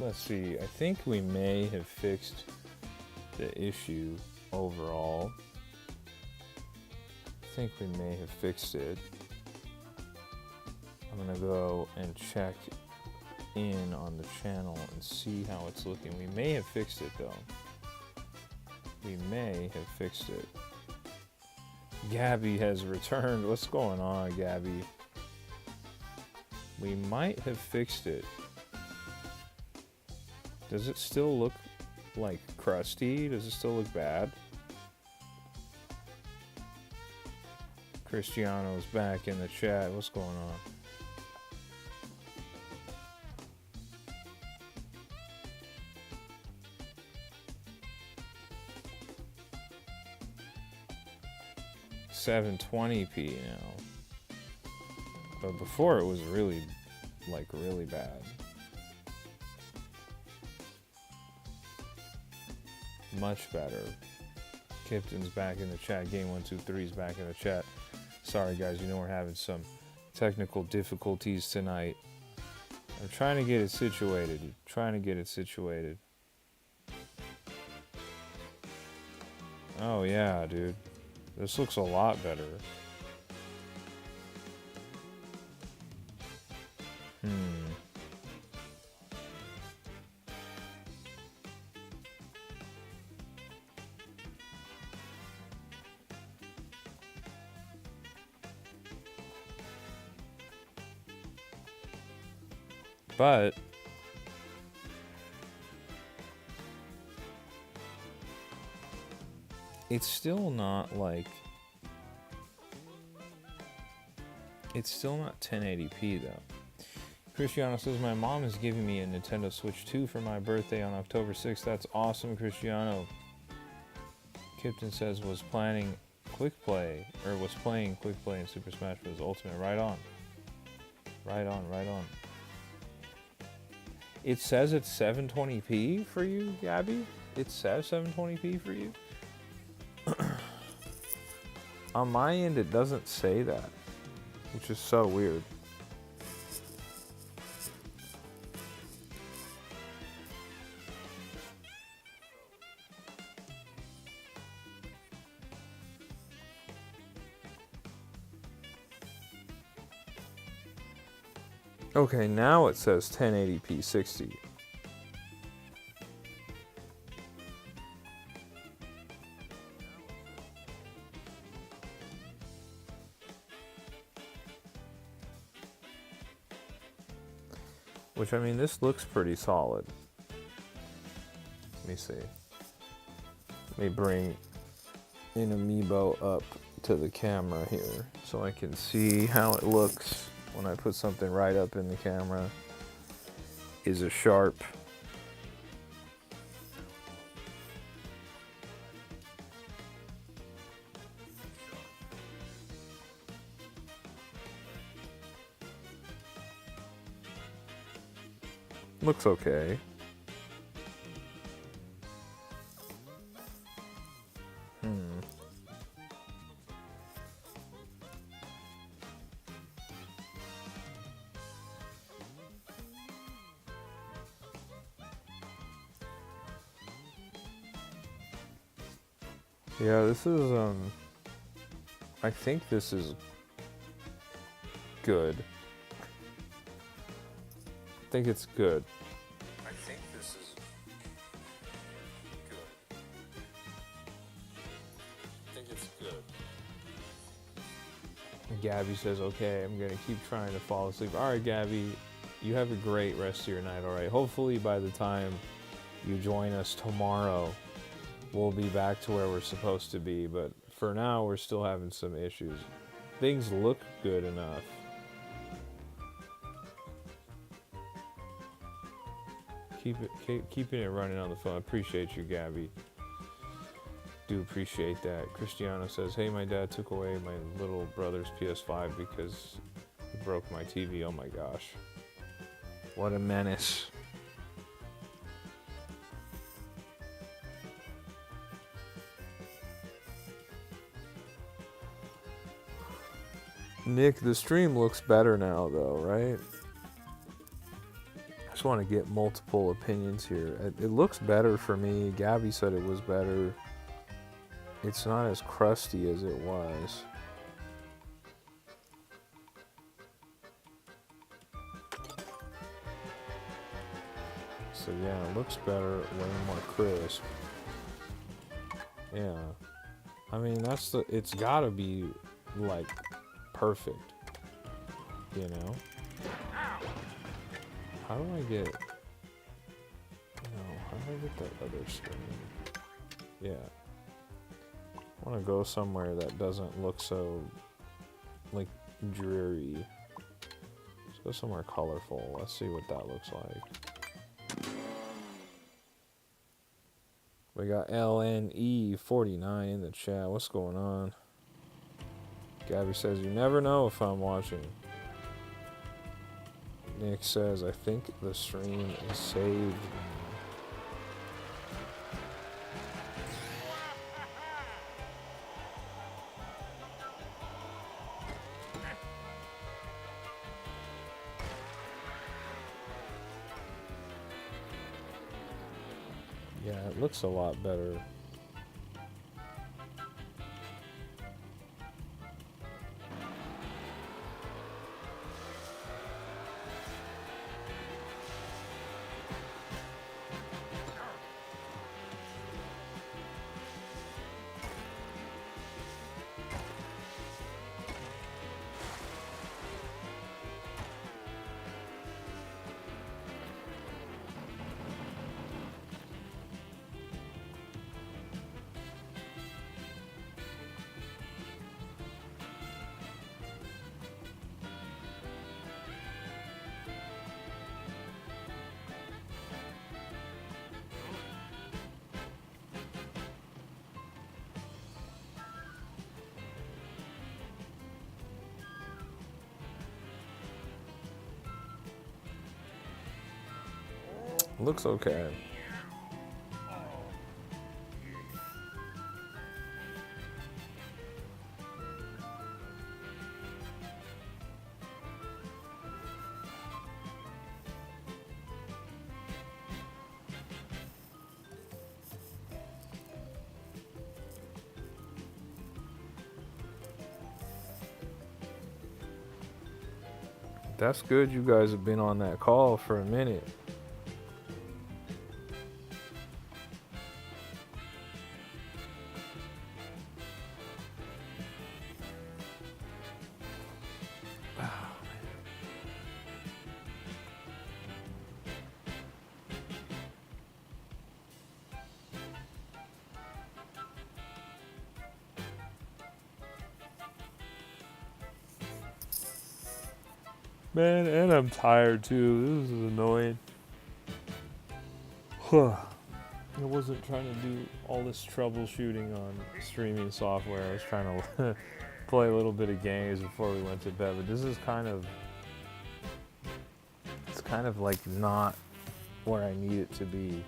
Let's see. I think we may have fixed the issue overall. I think we may have fixed it. I'm gonna go and check in on the channel and see how it's looking. We may have fixed it though. We may have fixed it. Gabby has returned. What's going on, Gabby? We might have fixed it. Does it still look like crusty? Does it still look bad? Cristiano's back in the chat. What's going on? $720p now. But before it was really bad. Much better. Kipton's back in the chat. Game123's back in the chat. Sorry guys, you know we're having some technical difficulties tonight. I'm trying to get it situated. Oh yeah, dude. This looks a lot better. But it's still not like, it's still not 1080p though. Cristiano says, my mom is giving me a Nintendo Switch 2 for my birthday on October 6th. That's awesome, Cristiano. Kipton says, was playing Quick Play in Super Smash Bros. Ultimate. Right on. It says it's 720p for you, Gabby? It says 720p for you? On my end, it doesn't say that, which is so weird. Okay, now it says 1080p 60. Which, I mean, this looks pretty solid. Let me see. Let me bring an amiibo up to the camera here so I can see how it looks when I put something right up in the camera. Is it sharp? Looks okay. Yeah, this is, I think this is good. I think it's good. I think this is good. I think it's good. Gabby says, okay, I'm going to keep trying to fall asleep. All right, Gabby, you have a great rest of your night, all right? Hopefully by the time you join us tomorrow, we'll be back to where we're supposed to be, but for now, we're still having some issues. Things look good enough. Keeping it running on the phone. I appreciate you, Gabby. Do appreciate that. Cristiano says, hey, my dad took away my little brother's PS5 because he broke my TV. Oh my gosh. What a menace. Nick, the stream looks better now though, right? just want to get multiple opinions here. It looks better for me. Gabby said it was better. It's not as crusty as it was. So yeah, it looks better, way more crisp. Yeah. I mean, it's gotta be, like, perfect. You know? How do I get... how do I get that other screen? Yeah. I want to go somewhere that doesn't look so, like, dreary. Let's go somewhere colorful. Let's see what that looks like. We got LNE49 in the chat. What's going on? Gabby says, you never know if I'm watching. Nick says, I think the stream is saved. Yeah, it looks a lot better. Looks okay. That's good you guys have been on that call for a minute. Man, and I'm tired too. This is annoying. I wasn't trying to do all this troubleshooting on streaming software. I was trying to play a little bit of games before we went to bed. But this is it's kind of like not where I need it to be.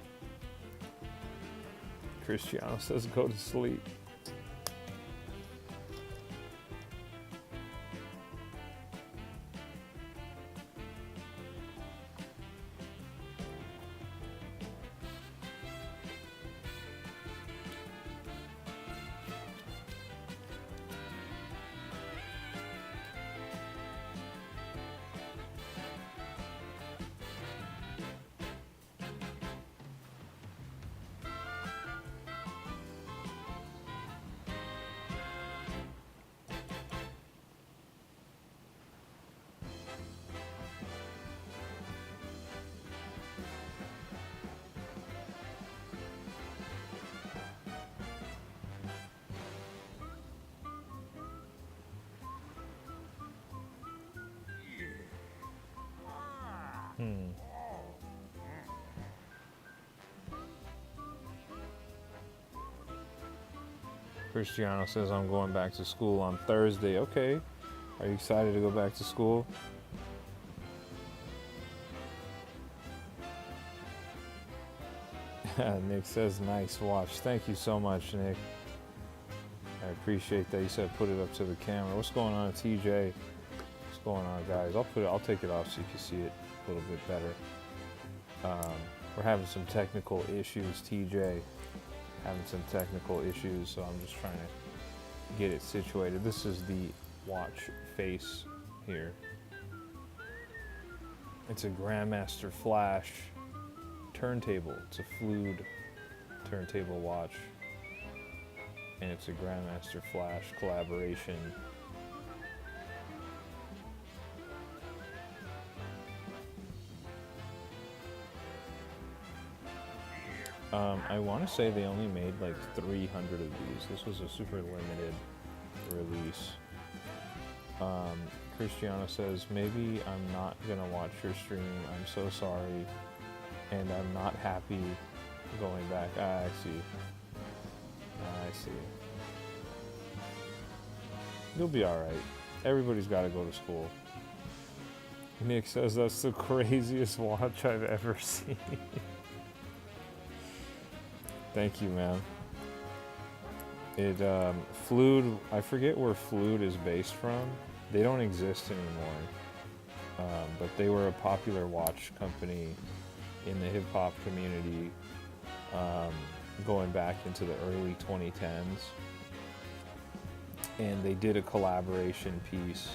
Cristiano says go to sleep. Cristiano says I'm going back to school on Thursday. Okay. Are you excited to go back to school? Nick says nice watch. Thank you so much, Nick. I appreciate that. You said put it up to the camera. What's going on, TJ? What's going on, guys? I'll take it off so you can see it a little bit better. We're having some technical issues, TJ. Having some technical issues, so I'm just trying to get it situated. This is the watch face here. It's a Grandmaster Flash turntable. It's a Fluid turntable watch. And it's a Grandmaster Flash collaboration. I want to say they only made like 300 of these. This was a super limited release. Cristiano says, maybe I'm not gonna watch your stream. I'm so sorry. And I'm not happy going back. I see. I see. You'll be alright. Everybody's got to go to school. Nick says that's the craziest watch I've ever seen. Thank you, man. Fluid, I forget where Fluid is based from. They don't exist anymore. But they were a popular watch company in the hip hop community, going back into the early 2010s. And they did a collaboration piece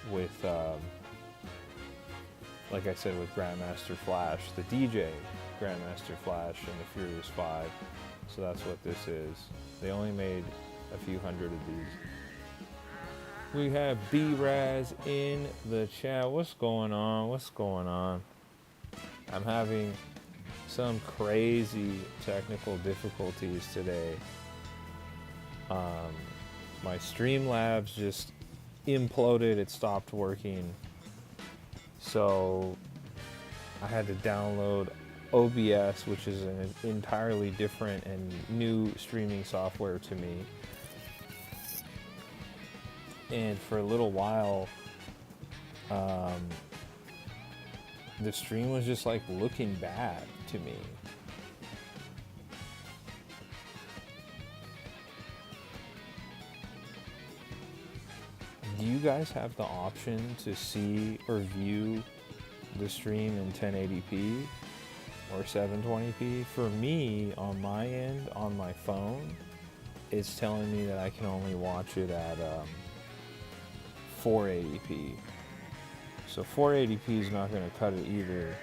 with, like I said, with Grandmaster Flash, the DJ Grandmaster Flash and the Furious 5. So that's what this is. They only made a few hundred of these. We have B-Raz in the chat. What's going on? What's going on? I'm having some crazy technical difficulties today. My Streamlabs just imploded. It stopped working. So I had to download OBS, which is an entirely different and new streaming software to me. And for a little while, the stream was just like looking bad to me. Do you guys have the option to see or view the stream in 1080p or 720p? For me, on my end, on my phone, it's telling me that I can only watch it at 480p. So 480p is not going to cut it either.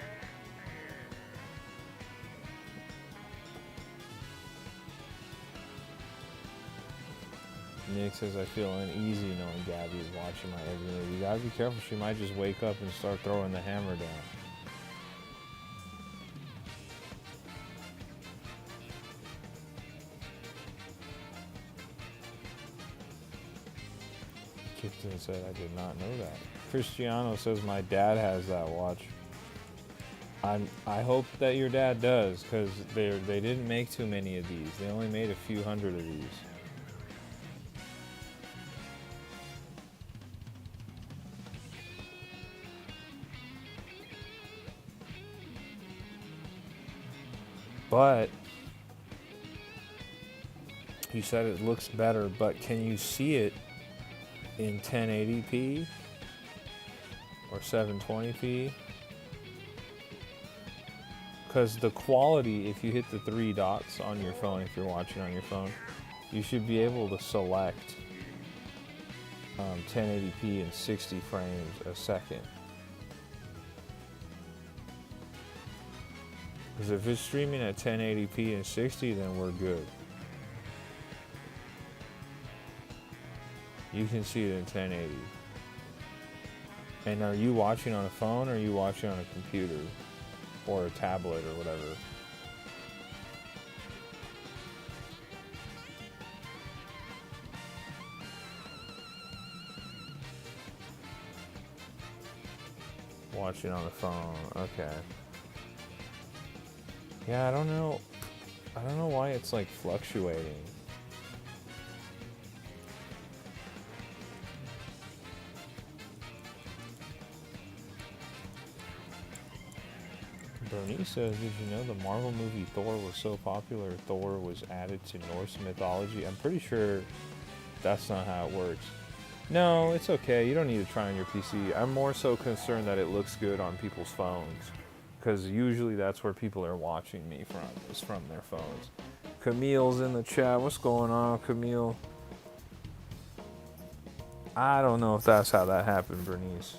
Nick says, I feel uneasy knowing Gabby is watching my every move. You gotta be careful, she might just wake up and start throwing the hammer down. Kipton said, I did not know that. Cristiano says, my dad has that watch. I hope that your dad does, because they didn't make too many of these. They only made a few hundred of these. But you said it looks better, but can you see it in 1080p or 720p? Because the quality, if you hit the three dots on your phone, if you're watching on your phone, you should be able to select 1080p and 60 frames a second. Because if it's streaming at 1080p and 60, then we're good. You can see it in 1080. And are you watching on a phone or are you watching on a computer or a tablet or whatever? Watching on the phone, okay. Yeah, I don't know why it's like fluctuating. Bernice says, did you know the Marvel movie Thor was so popular, Thor was added to Norse mythology? I'm pretty sure that's not how it works. No, it's okay. You don't need to try on your PC. I'm more so concerned that it looks good on people's phones. because usually that's where people are watching me from, is from their phones. Camille's in the chat. What's going on, Camille? I don't know if that's how that happened, Bernice.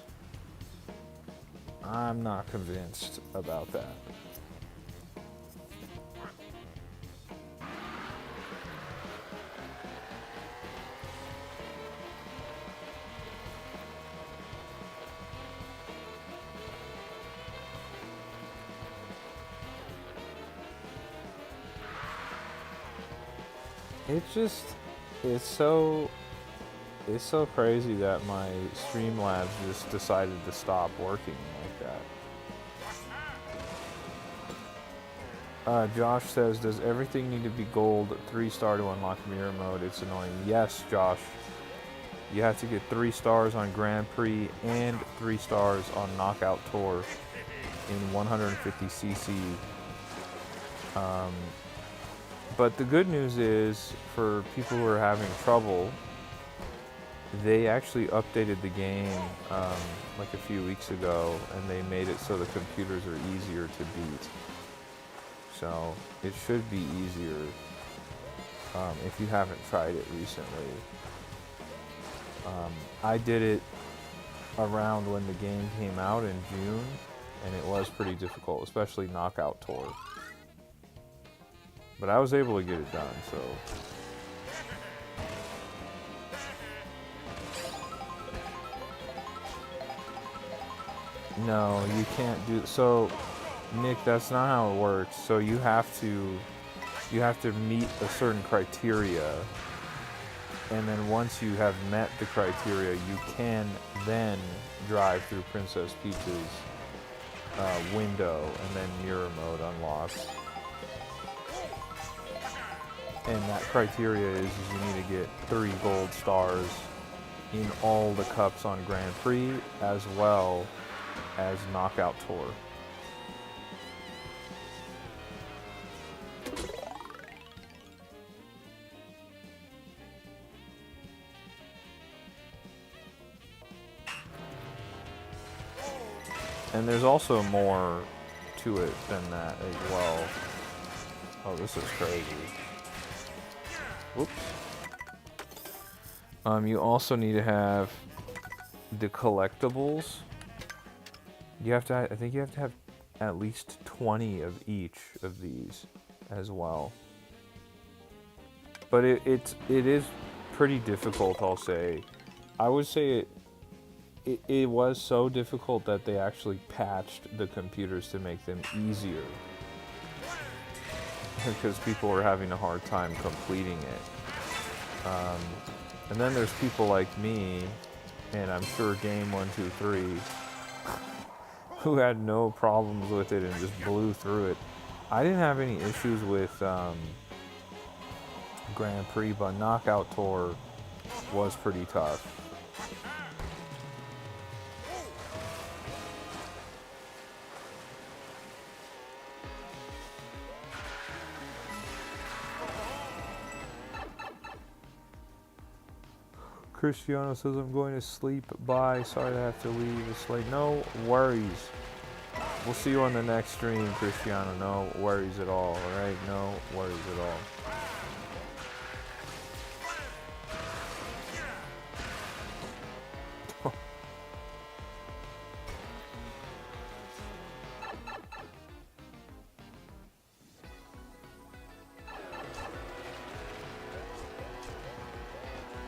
I'm not convinced about that. It's so crazy that my Streamlabs just decided to stop working like that. Josh says, does everything need to be gold 3-star to unlock mirror mode? It's annoying. Yes, Josh. You have to get 3 stars on Grand Prix and 3 stars on Knockout Tour in 150cc. But the good news is, for people who are having trouble, they actually updated the game like a few weeks ago, and they made it so the computers are easier to beat. So it should be easier if you haven't tried it recently. I did it around when the game came out in June, and it was pretty difficult, especially Knockout Tour. But I was able to get it done, so. No, you can't do, so Nick, that's not how it works. So you have to meet a certain criteria, and then once you have met the criteria, you can then drive through Princess Peach's window, and then mirror mode unlocks. And that criteria is you need to get 3 gold stars in all the cups on Grand Prix, as well as Knockout Tour. And there's also more to it than that as well. Oh, this is crazy. Whoops. You also need to have the collectibles. You have to, I think you have to have at least 20 of each of these as well. But it is pretty difficult, I'll say. I would say it was so difficult that they actually patched the computers to make them easier. Because people were having a hard time completing it. And then there's people like me, and I'm sure Game123, who had no problems with it and just blew through it. I didn't have any issues with Grand Prix, but Knockout Tour was pretty tough. Cristiano says, I'm going to sleep. Bye. Sorry to have to leave. It's late. No worries. We'll see you on the next stream, Cristiano. No worries at all. Alright? No worries at all.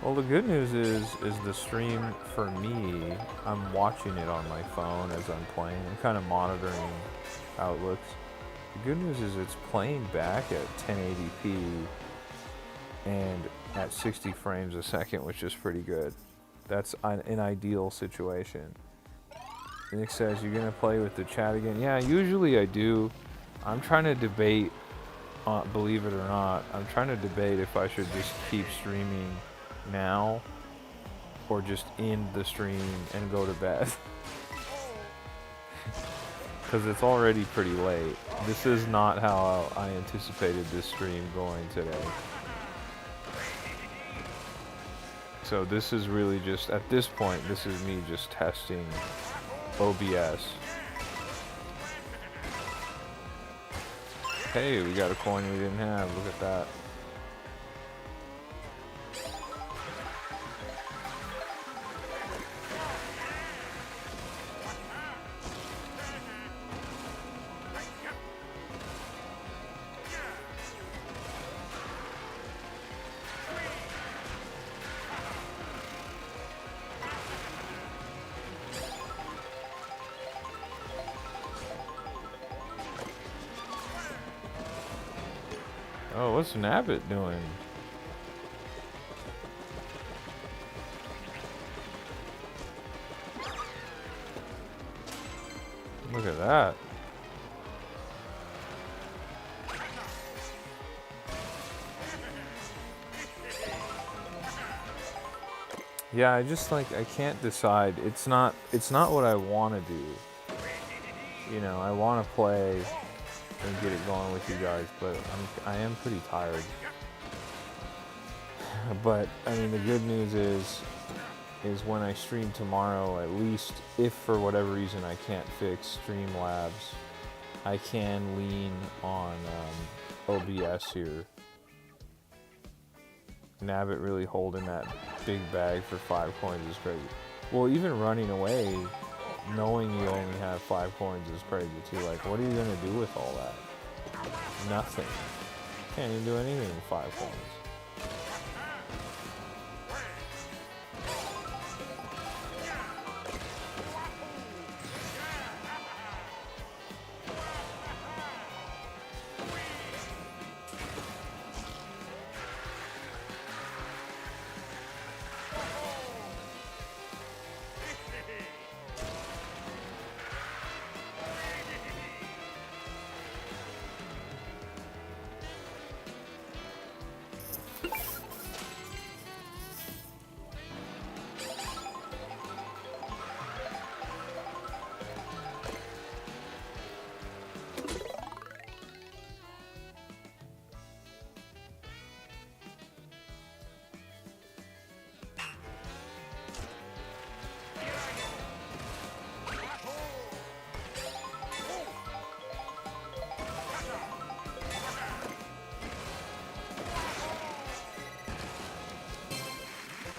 Well, the good news is the stream for me, I'm watching it on my phone as I'm playing. I'm kind of monitoring how it looks. The good news is it's playing back at 1080p and at 60 frames a second, which is pretty good. That's an ideal situation. Nick says, you're going to play with the chat again? Yeah, usually I do. I'm trying to debate, believe it or not, I'm trying to debate if I should just keep streaming now or just end the stream and go to bed. Because it's already pretty late. This is not how I anticipated this stream going today. So this is really just, at this point, this is me just testing OBS. Hey, we got a coin we didn't have. Look at that. Oh, what's Nabbit doing? Look at that. Yeah, I just like I can't decide. It's not what I want to do. You know, I want to play and get it going with you guys, but I am pretty tired. But I mean, the good news is when I stream tomorrow, at least if for whatever reason I can't fix Streamlabs, I can lean on OBS here. Nabbit really holding that big bag for 5 coins is crazy. Well, even running away, knowing you only have 5 coins is crazy too. Like, what are you gonna do with all that? Nothing. Can't even do anything with 5 coins.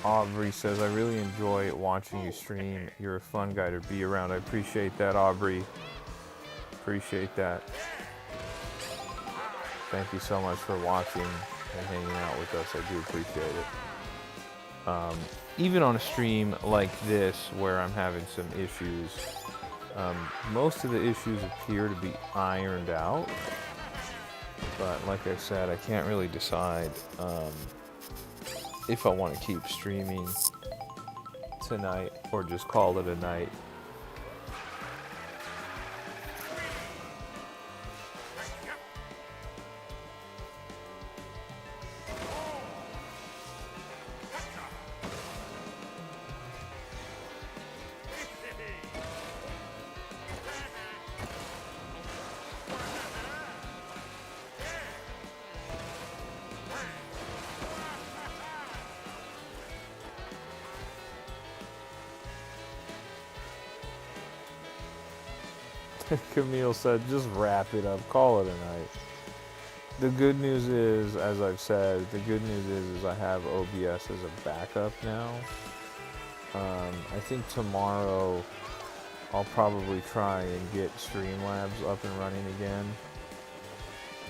Aubrey says, I really enjoy watching you stream. You're a fun guy to be around. I appreciate that, Aubrey. Appreciate that. Thank you so much for watching and hanging out with us. I do appreciate it. Even on a stream like this, where I'm having some issues, most of the issues appear to be ironed out. But like I said, I can't really decide if I want to keep streaming tonight or just call it a night. Camille said, just wrap it up, call it a night. The good news is, as I've said, the good news is I have OBS as a backup now. I think tomorrow I'll probably try and get Streamlabs up and running again.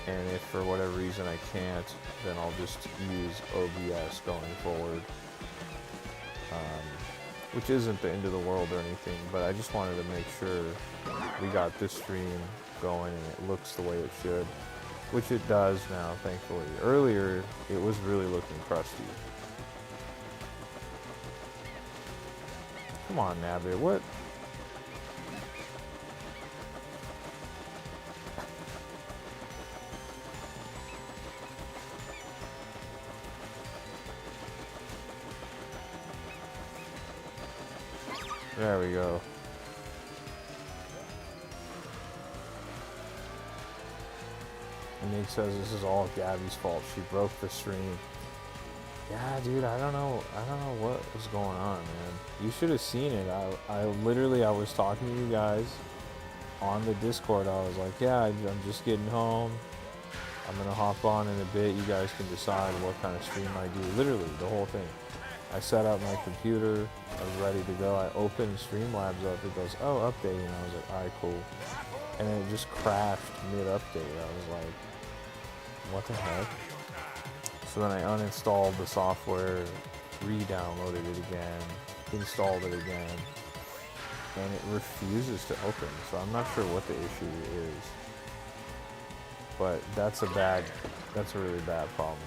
And if for whatever reason I can't, then I'll just use OBS going forward. Which isn't the end of the world or anything, but I just wanted to make sure we got this stream going and it looks the way it should, which it does now, thankfully. Earlier, it was really looking crusty. Come on, Nabbit, what? There we go. And Nick says this is all Gabby's fault. She broke the stream. Yeah, dude, I don't know what was going on, man. You should have seen it. I literally, I was talking to you guys on the Discord. I was like, yeah, I'm just getting home. I'm gonna hop on in a bit. You guys can decide what kind of stream I do. Literally, the whole thing. I set up my computer. I was ready to go. I opened Streamlabs up. It goes, oh, update. And I was like, alright, cool. And then it just crashed mid-update. I was like, what the heck? So then I uninstalled the software, re-downloaded it again, installed it again, and it refuses to open. So I'm not sure what the issue is. But that's a really bad problem.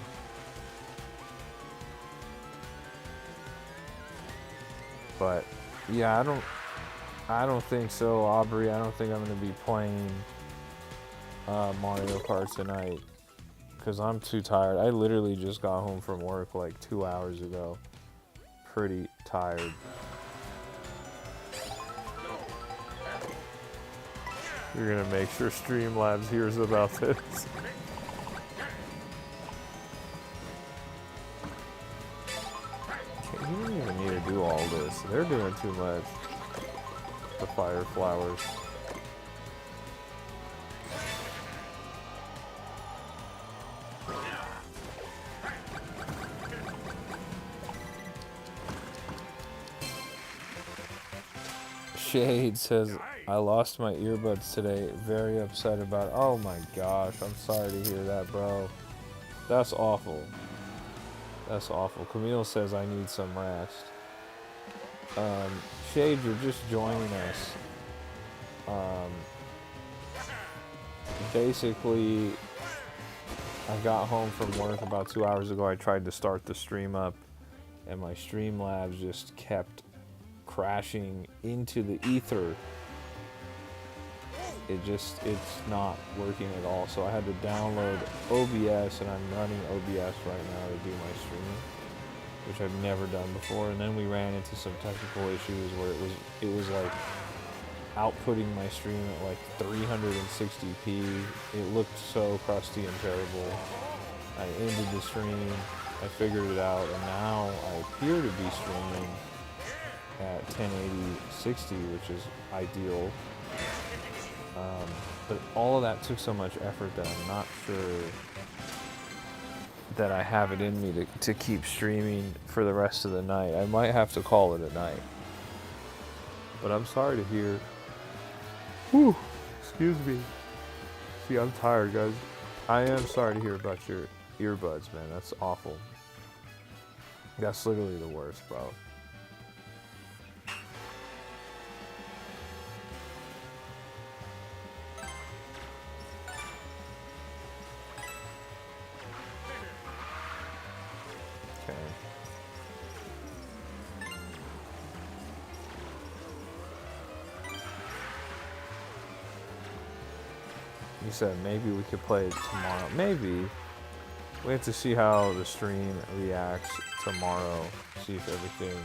But yeah, I don't think so, Aubrey. I don't think I'm gonna be playing Mario Kart tonight because I'm too tired. I literally just got home from work like 2 hours ago. Pretty tired. You're gonna make sure Streamlabs hears about this. You don't even need to do all this. They're doing too much. The fire flowers. Shade says, I lost my earbuds today. Very upset about it. Oh my gosh, I'm sorry to hear that, bro. That's awful. That's awful. Camille says I need some rest. Shade, you're just joining us. Basically, I got home from work about 2 hours ago. I tried to start the stream up, and my Streamlabs just kept crashing into the ether. It's not working at all. So I had to download OBS, and I'm running OBS right now to do my streaming, which I've never done before. And then we ran into some technical issues where it was like outputting my stream at like 360p. It looked so crusty and terrible. I ended the stream, I figured it out, and now I appear to be streaming at 1080-60, which is ideal. But all of that took so much effort that I'm not sure that I have it in me to keep streaming for the rest of the night. I might have to call it a night. But I'm sorry to hear. Whew, excuse me. See, I'm tired, guys. I am sorry to hear about your earbuds, man. That's awful. That's literally the worst, bro. You said maybe we could play it tomorrow. Maybe. We have to see how the stream reacts tomorrow. See if everything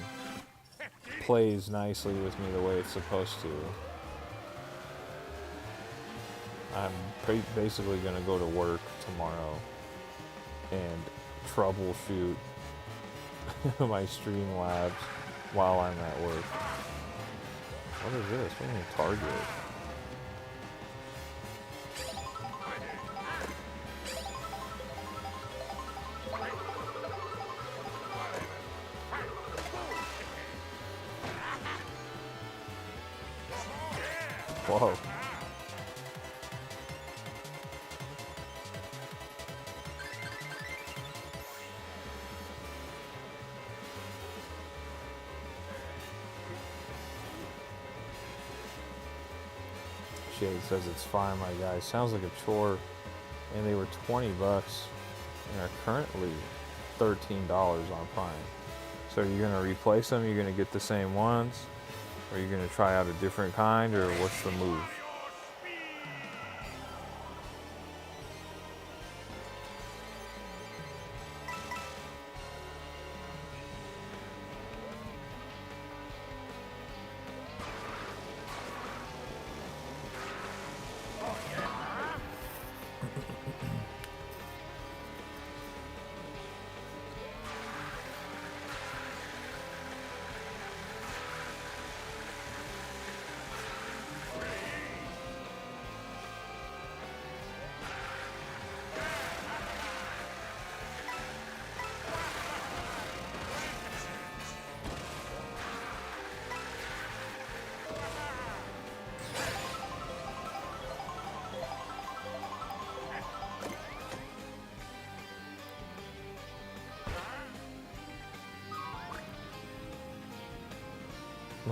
plays nicely with me the way it's supposed to. I'm basically going to go to work tomorrow and troubleshoot my Streamlabs while I'm at work. What is this? What is Target? Whoa. Shade says it's fine, my guy. Sounds like a chore. And they were 20 bucks and are currently $13 on Prime. So you're going to replace them? You're going to get the same ones? Or are you going to try out a different kind? Or what's the move?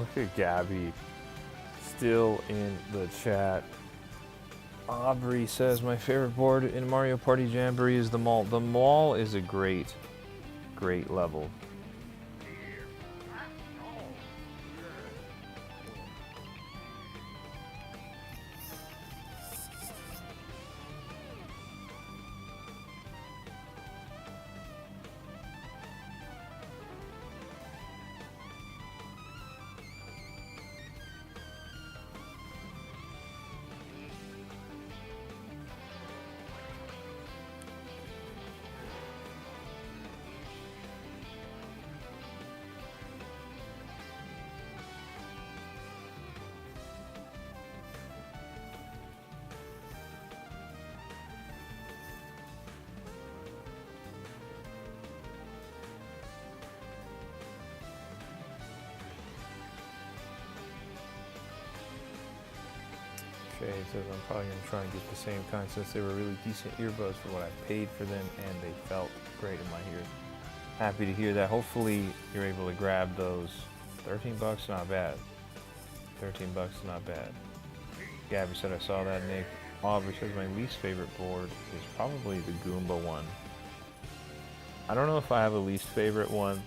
Look at Gabby still in the chat. Aubrey says my favorite board in Mario Party Jamboree is the Mall. The Mall is a great level. It says I'm probably going to try and get the same kind since they were really decent earbuds for what I paid for them and they felt great in my ears. Happy to hear that. Hopefully you're able to grab those. 13 bucks, not bad. 13 bucks, not bad. Gabby said I saw that. Nick Aubrey says my least favorite board is probably the Goomba one. I don't know if I have a least favorite one.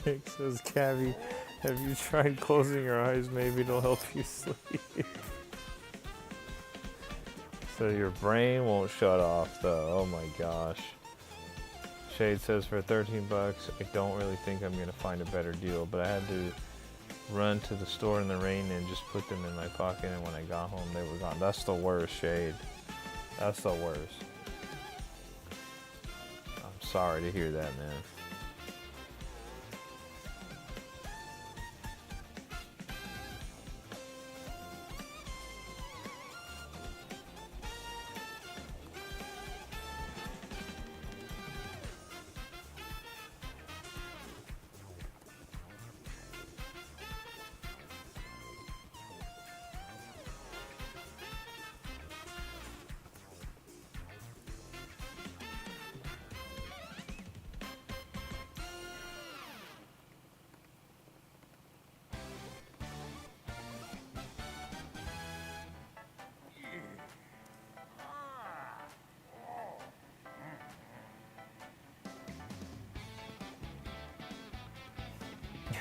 Nick says, Gabby, have you tried closing your eyes? Maybe it'll help you sleep. So your brain won't shut off though. Oh my gosh. Shade says for 13 bucks, I don't really think I'm going to find a better deal, but I had to run to the store in the rain and just put them in my pocket, and when I got home they were gone. That's the worst, Shade. That's the worst. I'm sorry to hear that, man.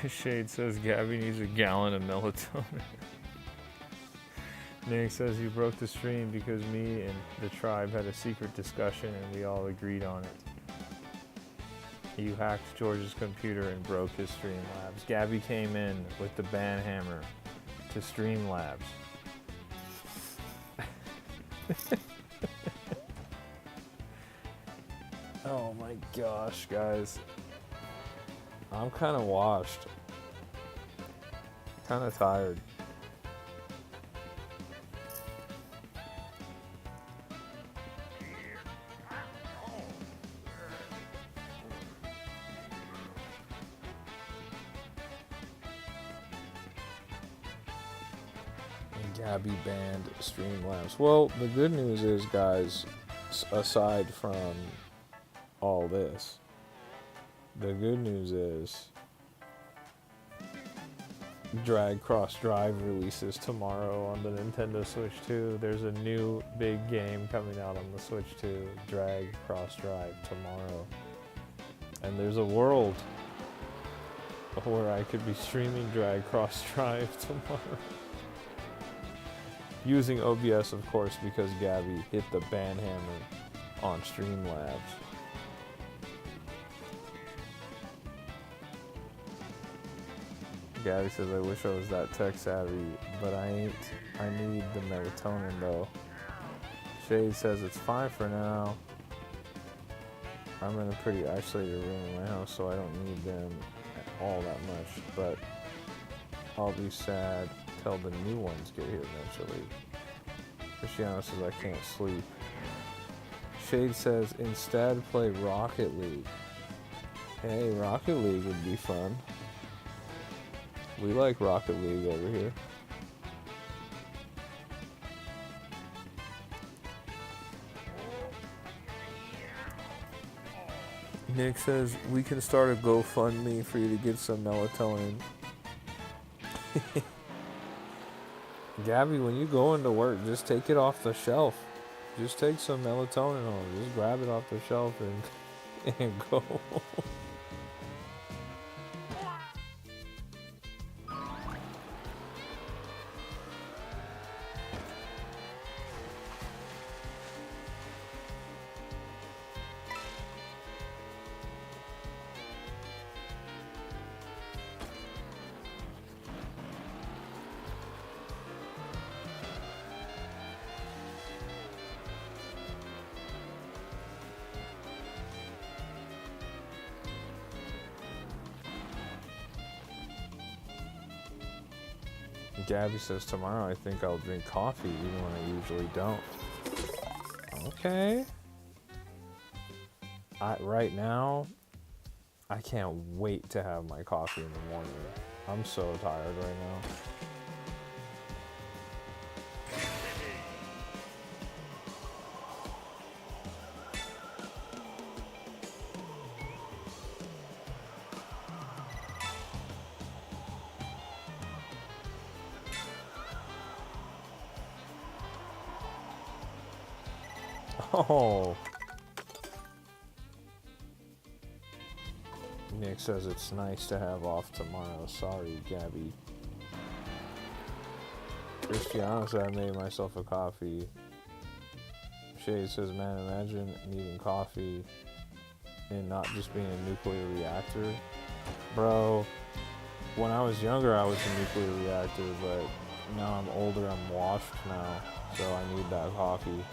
Shade says Gabby needs a gallon of melatonin. Nick says you broke the stream because me and the tribe had a secret discussion and we all agreed on it. You hacked George's computer and broke his Streamlabs. Gabby came in with the banhammer to Streamlabs. Oh my gosh, guys. I'm kind of washed. Kind of tired. And Gabby banned Streamlabs. Well, the good news is, guys, aside from all this, the good news is Drag Cross Drive releases tomorrow on the Nintendo Switch 2. There's a new big game coming out on the Switch 2, Drag Cross Drive, tomorrow. And there's a world where I could be streaming Drag Cross Drive tomorrow. Using OBS, of course, because Gabby hit the ban hammer on Streamlabs. Gabby says, I wish I was that tech savvy, but I ain't. I need the melatonin though. Shade says it's fine for now. I'm in a pretty isolated room in my house, so I don't need them all that much, but I'll be sad till the new ones get here eventually. Cristiano says I can't sleep. Shade says instead play Rocket League. Hey, Rocket League would be fun. We like Rocket League over here. Nick says we can start a GoFundMe for you to get some melatonin. Gabby, when you go into work, just take it off the shelf. Just take some melatonin home. Just grab it off the shelf and go. Gabby says tomorrow I think I'll drink coffee even when I usually don't. Okay. Right now, I can't wait to have my coffee in the morning. I'm so tired right now. Oh. Nick says it's nice to have off tomorrow. Sorry, Gabby. Cristiano said I made myself a coffee. Shade says, man, imagine needing coffee and not just being a nuclear reactor. Bro, when I was younger, I was a nuclear reactor, but now I'm older, I'm washed now, so I need that coffee.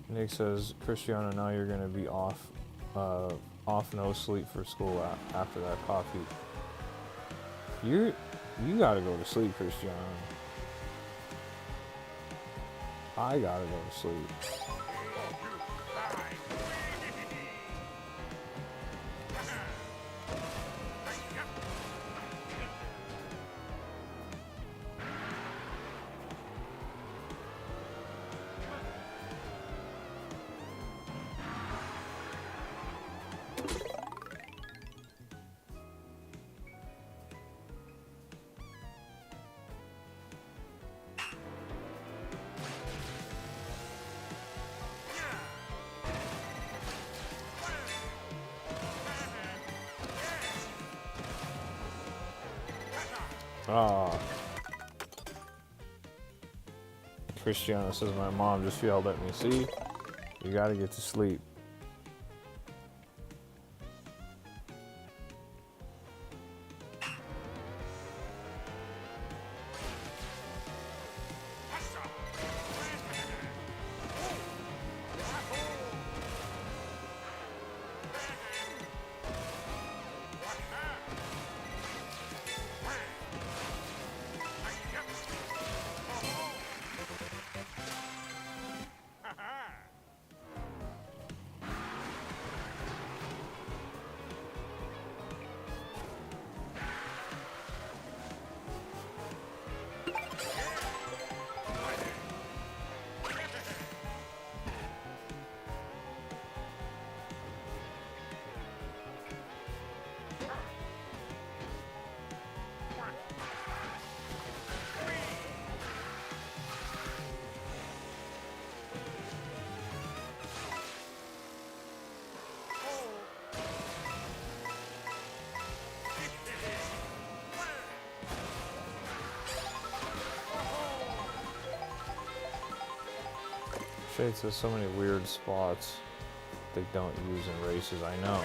Nick says, Cristiano, now you're going to be off no sleep for school after that coffee. You got to go to sleep, Cristiano. I got to go to sleep. Ah. Cristiano says my mom just yelled at me. See? You gotta get to sleep. Shades has so many weird spots they don't use in races, I know.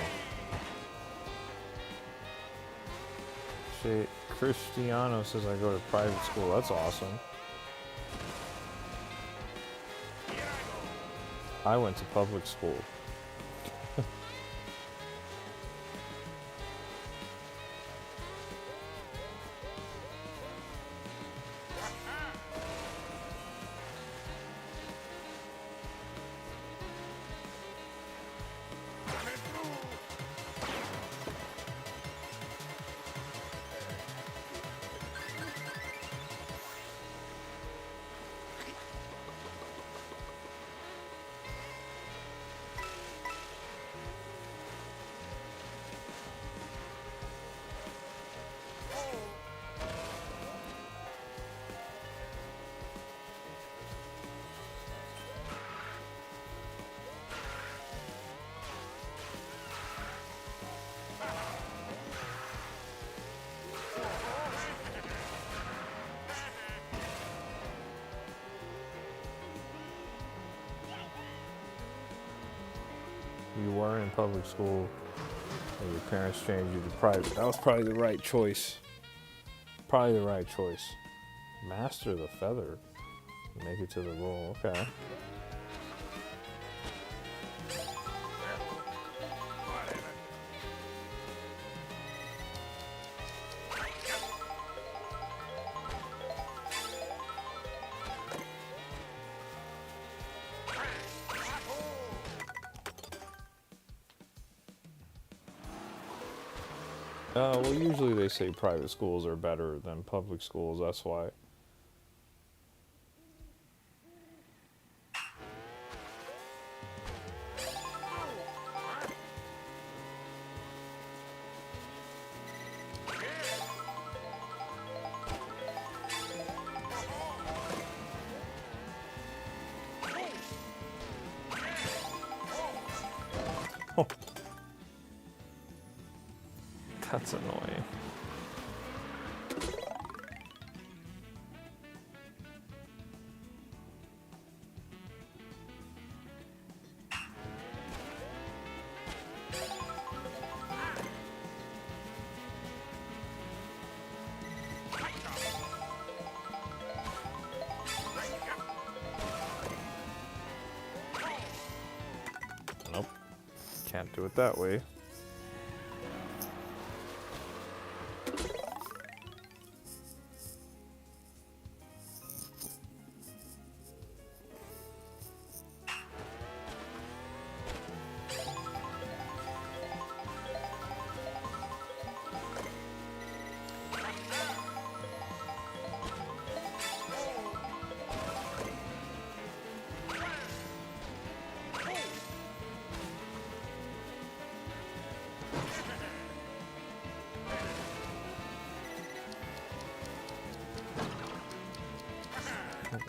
Shade Cristiano says I go to private school, that's awesome. I went to public school. You were in public school and your parents changed you to private. That was probably the right choice. Probably the right choice. Master the feather. Make it to the roll. Okay. Well, usually they say private schools are better than public schools, that's why. Oh. That's annoying. Nope. Can't do it that way.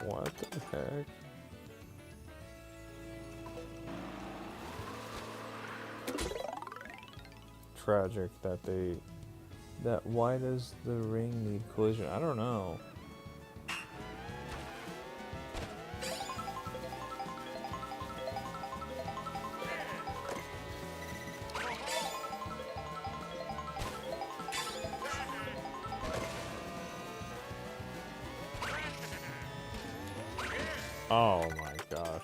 What the heck? Tragic that they Why does the ring need collision? I don't know. Oh my gosh.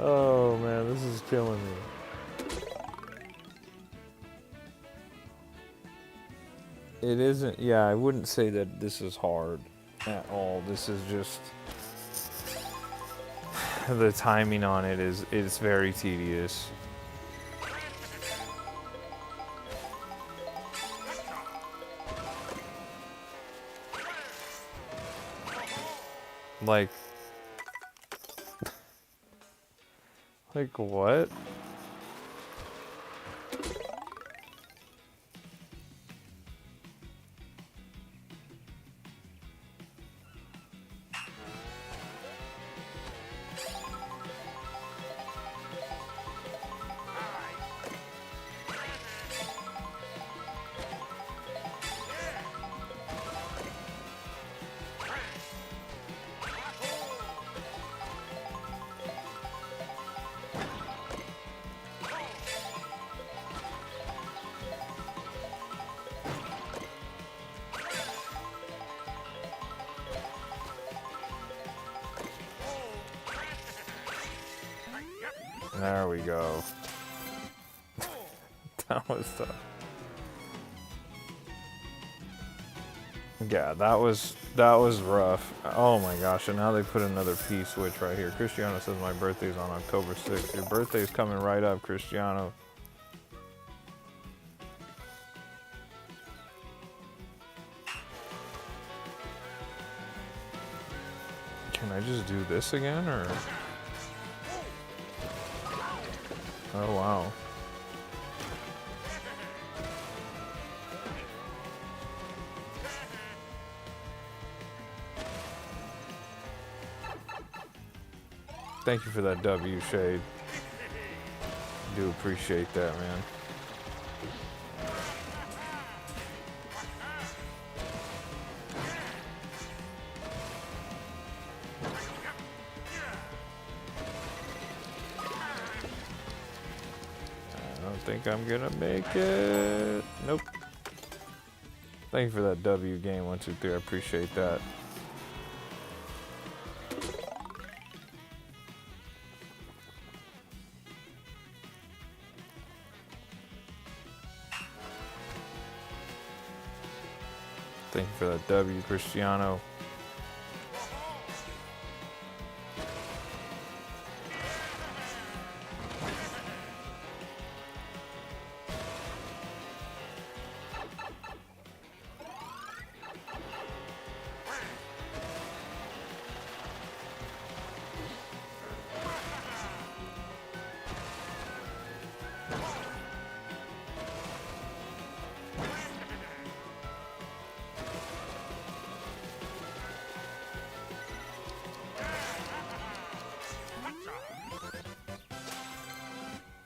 Oh man, this is killing me. It isn't, yeah, I wouldn't say that this is hard at all. This is just, the timing on it it's very tedious. Like what? There we go. That was tough. Yeah, that was rough. Oh my gosh, and now they put another P switch right here. Cristiano says my birthday's on October 6th. Your birthday's coming right up, Cristiano. Can I just do this again, or? Oh wow. Thank you for that W, Shade. Do appreciate that, man. I don't think I'm gonna make it. Nope. Thank you for that W, game 1, 2, 3. I appreciate that. Thank you for that W, Cristiano.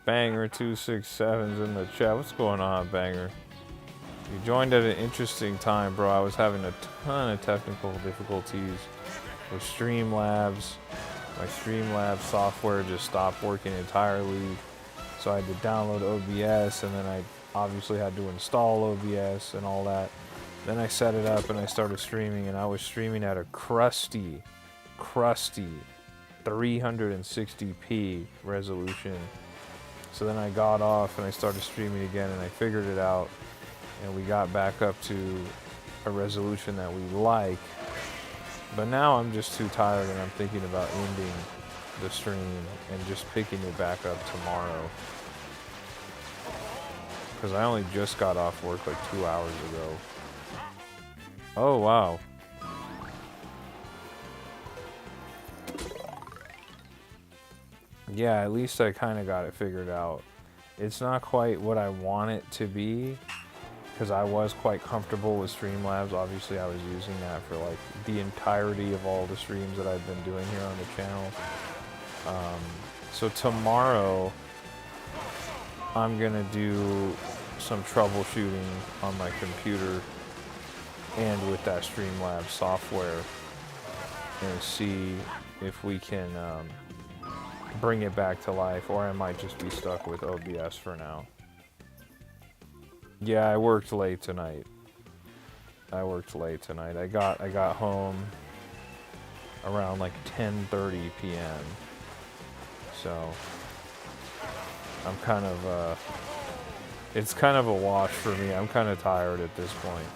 Banger 267's in the chat. What's going on, Banger? You joined at an interesting time, bro. I was having a ton of technical difficulties with Streamlabs My Streamlabs software just stopped working entirely, so I had to download OBS, and then I obviously had to install OBS and all that. Then I set it up and I started streaming, and I was streaming at a crusty 360p resolution. So then I got off and I started streaming again, and I figured it out, and we got back up to a resolution that we like. But now I'm just too tired, and I'm thinking about ending the stream and just picking it back up tomorrow. Because I only just got off work like 2 hours ago. Oh, wow. Yeah, at least I kind of got it figured out. It's not quite what I want it to be, because I was quite comfortable with Streamlabs. Obviously, I was using that for like the entirety of all the streams that I've been doing here on the channel. So tomorrow, I'm gonna do some troubleshooting on my computer and with that Streamlabs software, and see if we can bring it back to life, or I might just be stuck with OBS for now. Yeah, I worked late tonight. I got home around like 10:30 p.m. So I'm kind of it's kind of a wash for me. I'm kind of tired at this point.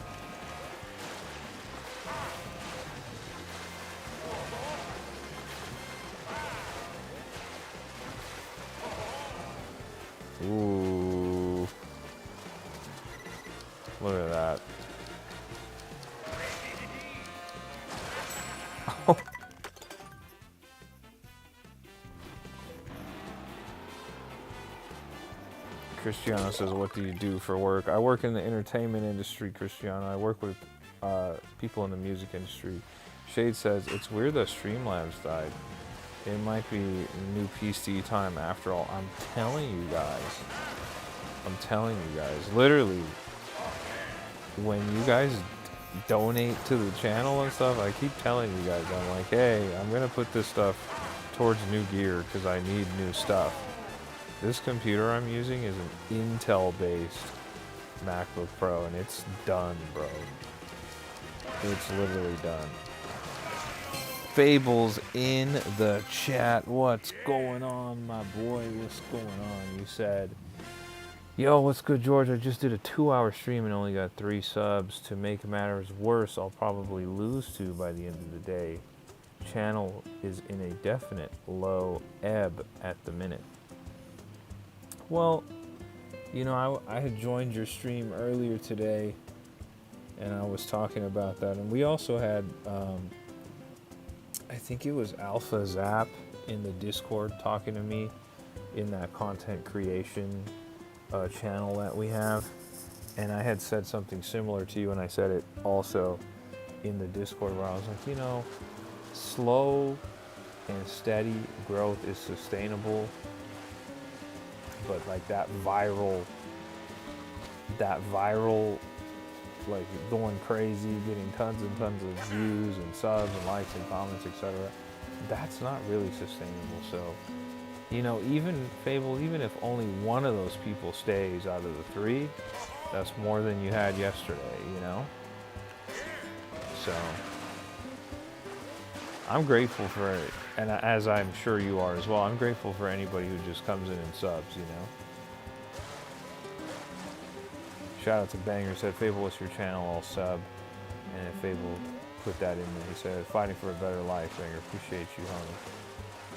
Ooh. Look at that. Oh. Cristiano says, what do you do for work? I work in the entertainment industry, Cristiano. I work with people in the music industry. Shade says, it's weird that Streamlabs died. It might be new PC time after all. I'm telling you guys. Literally, when you guys donate to the channel and stuff, I keep telling you guys, I'm like, hey, I'm gonna put this stuff towards new gear because I need new stuff. This computer I'm using is an Intel-based MacBook Pro, and it's done, bro. It's literally done. Fables in the chat. What's going on, my boy? What's going on? You said, yo, what's good, George? I just did a 2-hour stream and only got 3 subs. To make matters worse, I'll probably lose 2 by the end of the day. Channel is in a definite low ebb at the minute. Well, you know, I had joined your stream earlier today, and I was talking about that. And we also had, I think it was Alpha Zap in the Discord talking to me in that content creation channel that we have. And I had said something similar to you, and I said it also in the Discord, where I was like, you know, slow and steady growth is sustainable, but like that viral, like going crazy, getting tons and tons of views and subs and likes and comments, etc., that's not really sustainable. So, you know, even Fable, even if only one of those people stays out of the 3, that's more than you had yesterday, you know? So I'm grateful for it, and as I'm sure you are as well, I'm grateful for anybody who just comes in and subs, you know? Shout out to Banger, said, Fable, what's your channel? I'll sub. And Fable put that in there. He said, fighting for a better life, Banger. Appreciate you, homie.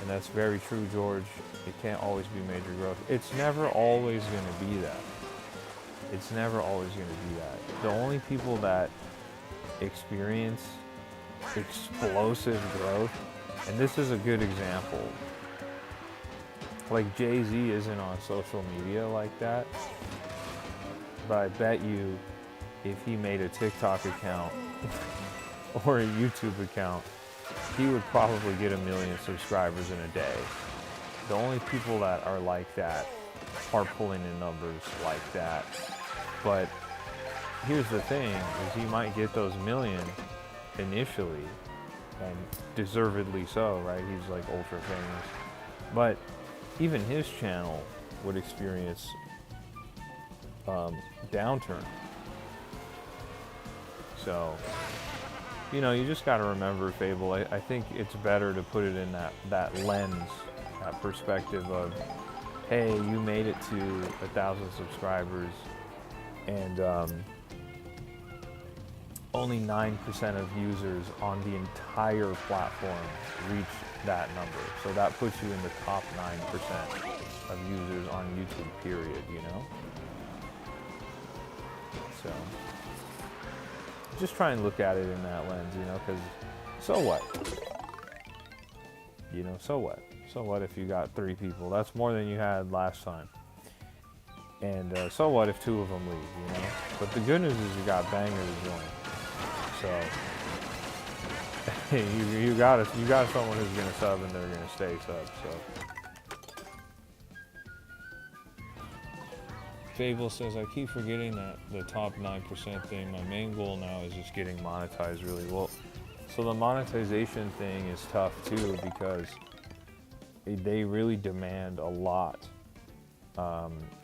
And that's very true, George. It can't always be major growth. It's never always going to be that. It's never always going to be that. The only people that experience explosive growth, and this is a good example, like Jay-Z isn't on social media like that, but I bet you if he made a TikTok account or a YouTube account, he would probably get 1 million subscribers in a day. The only people that are like that are pulling in numbers like that. But here's the thing, is he might get those 1 million initially, and deservedly so, right? He's like ultra famous. But even his channel would experience downturn. So, you know, you just got to remember, Fable, I think it's better to put it in that lens, that perspective of, hey, you made it to 1,000 subscribers, and only 9% of users on the entire platform reach that number. So that puts you in the top 9% of users on YouTube, period, you know? So just try and look at it in that lens, you know, because so what? You know, so what? So what if you got 3 people? That's more than you had last time. And so what if 2 of them leave, you know? But the good news is you got bangers join. So you got someone who's gonna sub and they're gonna stay sub. So Fable says, I keep forgetting that the top 9% thing. My main goal now is just getting monetized really well. So the monetization thing is tough too, because they really demand a lot.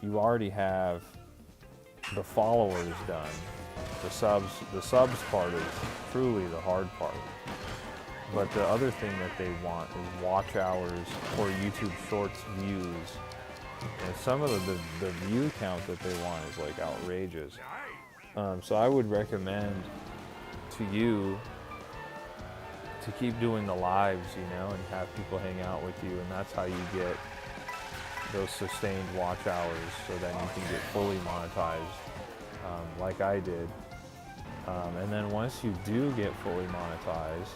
You already have the followers done. The subs part is truly the hard part. But the other thing that they want is watch hours or YouTube Shorts views. And some of the view count that they want is like outrageous. So I would recommend to you to keep doing the lives, you know, and have people hang out with you, and that's how you get those sustained watch hours, so then you can get fully monetized, like I did. And then once you do get fully monetized,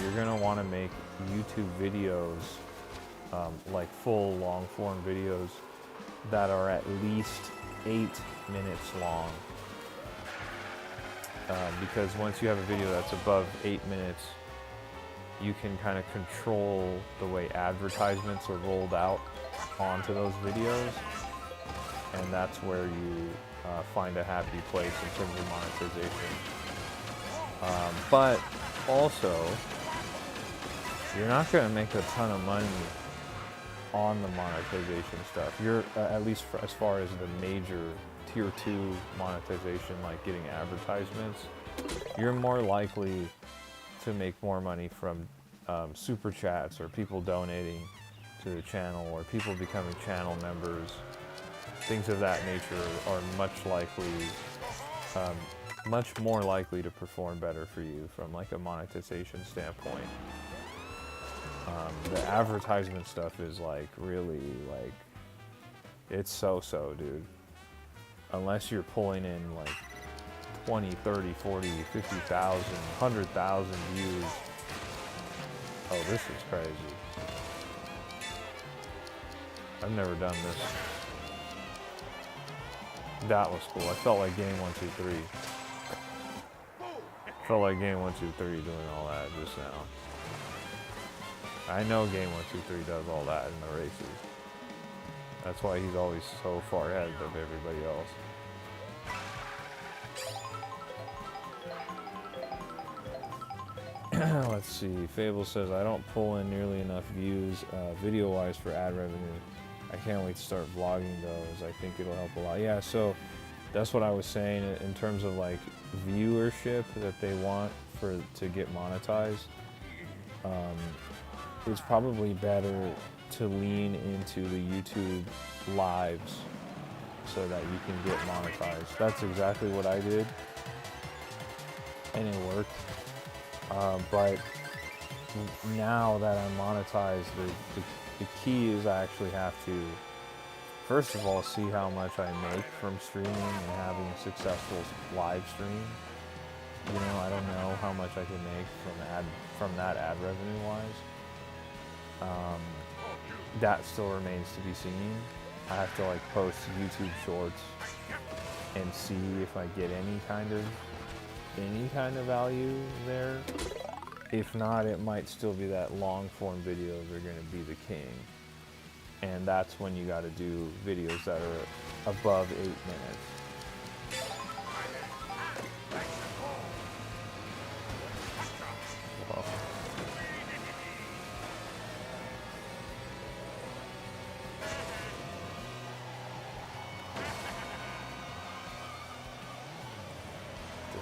you're gonna want to make YouTube videos, like full long form videos that are at least 8 minutes long. Because once you have a video that's above 8 minutes, you can kind of control the way advertisements are rolled out onto those videos, and that's where you find a happy place in terms of monetization. But also, you're not going to make a ton of money on the monetization stuff. You're at least as far as the major tier 2 monetization, like getting advertisements, you're more likely to make more money from super chats or people donating to the channel or people becoming channel members. Things of that nature are much more likely to perform better for you from like a monetization standpoint. The advertisement stuff is like really like, it's so-so, dude. Unless you're pulling in like 20, 30, 40, 50,000, 100,000 views. Oh, this is crazy. I've never done this. That was cool. I felt like game 1, 2, 3. Felt like game 1, 2, 3 doing all that just now. I know game 1, 2, 3 does all that in the races. That's why he's always so far ahead of everybody else. Let's see. Fable says, I don't pull in nearly enough views video-wise for ad revenue. I can't wait to start vlogging those. I think it'll help a lot. Yeah, so that's what I was saying in terms of like viewership that they want to get monetized. It's probably better to lean into the YouTube lives so that you can get monetized. That's exactly what I did, and it worked. But now that I'm monetized, the key is I actually have to, first of all, see how much I make from streaming and having a successful live stream. You know, I don't know how much I can make from that ad revenue wise. That still remains to be seen. I have to like post YouTube shorts and see if I get any kind of value there. If not, it might still be that long form videos are going to be the king. And that's when you got to do videos that are above 8 minutes.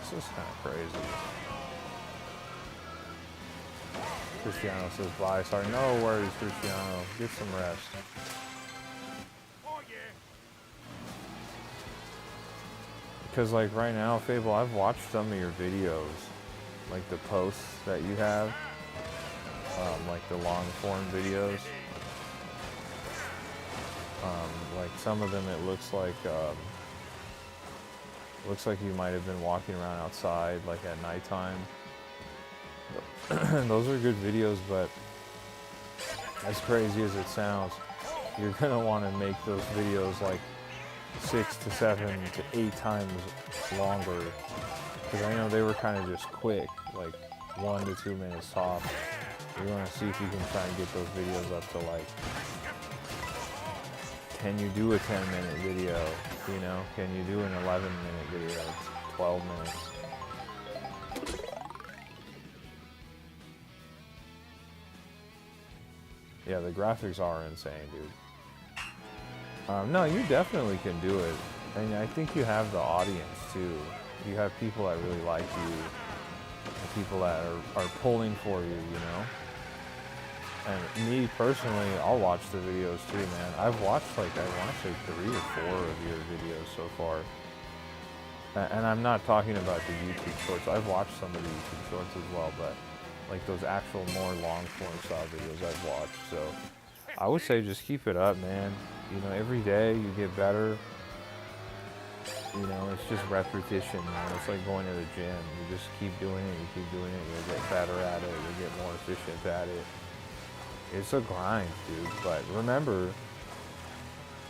This is kind of crazy. Cristiano says bye. Sorry, no worries, Cristiano. Get some rest. Because like right now, Fable, I've watched some of your videos, like the posts that you have, like the long form videos. Like some of them, it looks like you might have been walking around outside, like at nighttime. Those are good videos, but as crazy as it sounds, you're gonna want to make those videos like 6 to 7 to 8 times longer, because I know they were kind of just quick, like 1 to 2 minutes top. You're gonna see if you can try and get those videos up to like, can you do a 10-minute video, you know? Can you do an 11-minute video, 12 minutes? Yeah, the graphics are insane, dude. No, you definitely can do it. And I think you have the audience, too. You have people that really like you, and people that are pulling for you, you know? And me, personally, I'll watch the videos, too, man. I've watched, like, I want to say 3 or 4 of your videos so far. And I'm not talking about the YouTube shorts. I've watched some of the YouTube shorts as well, but like those actual more long-form style videos I've watched. So I would say just keep it up, man. You know, every day you get better. You know, it's just repetition, man. It's like going to the gym. You just keep doing it, you'll get better at it, you'll get more efficient at it. It's a grind, dude. But remember,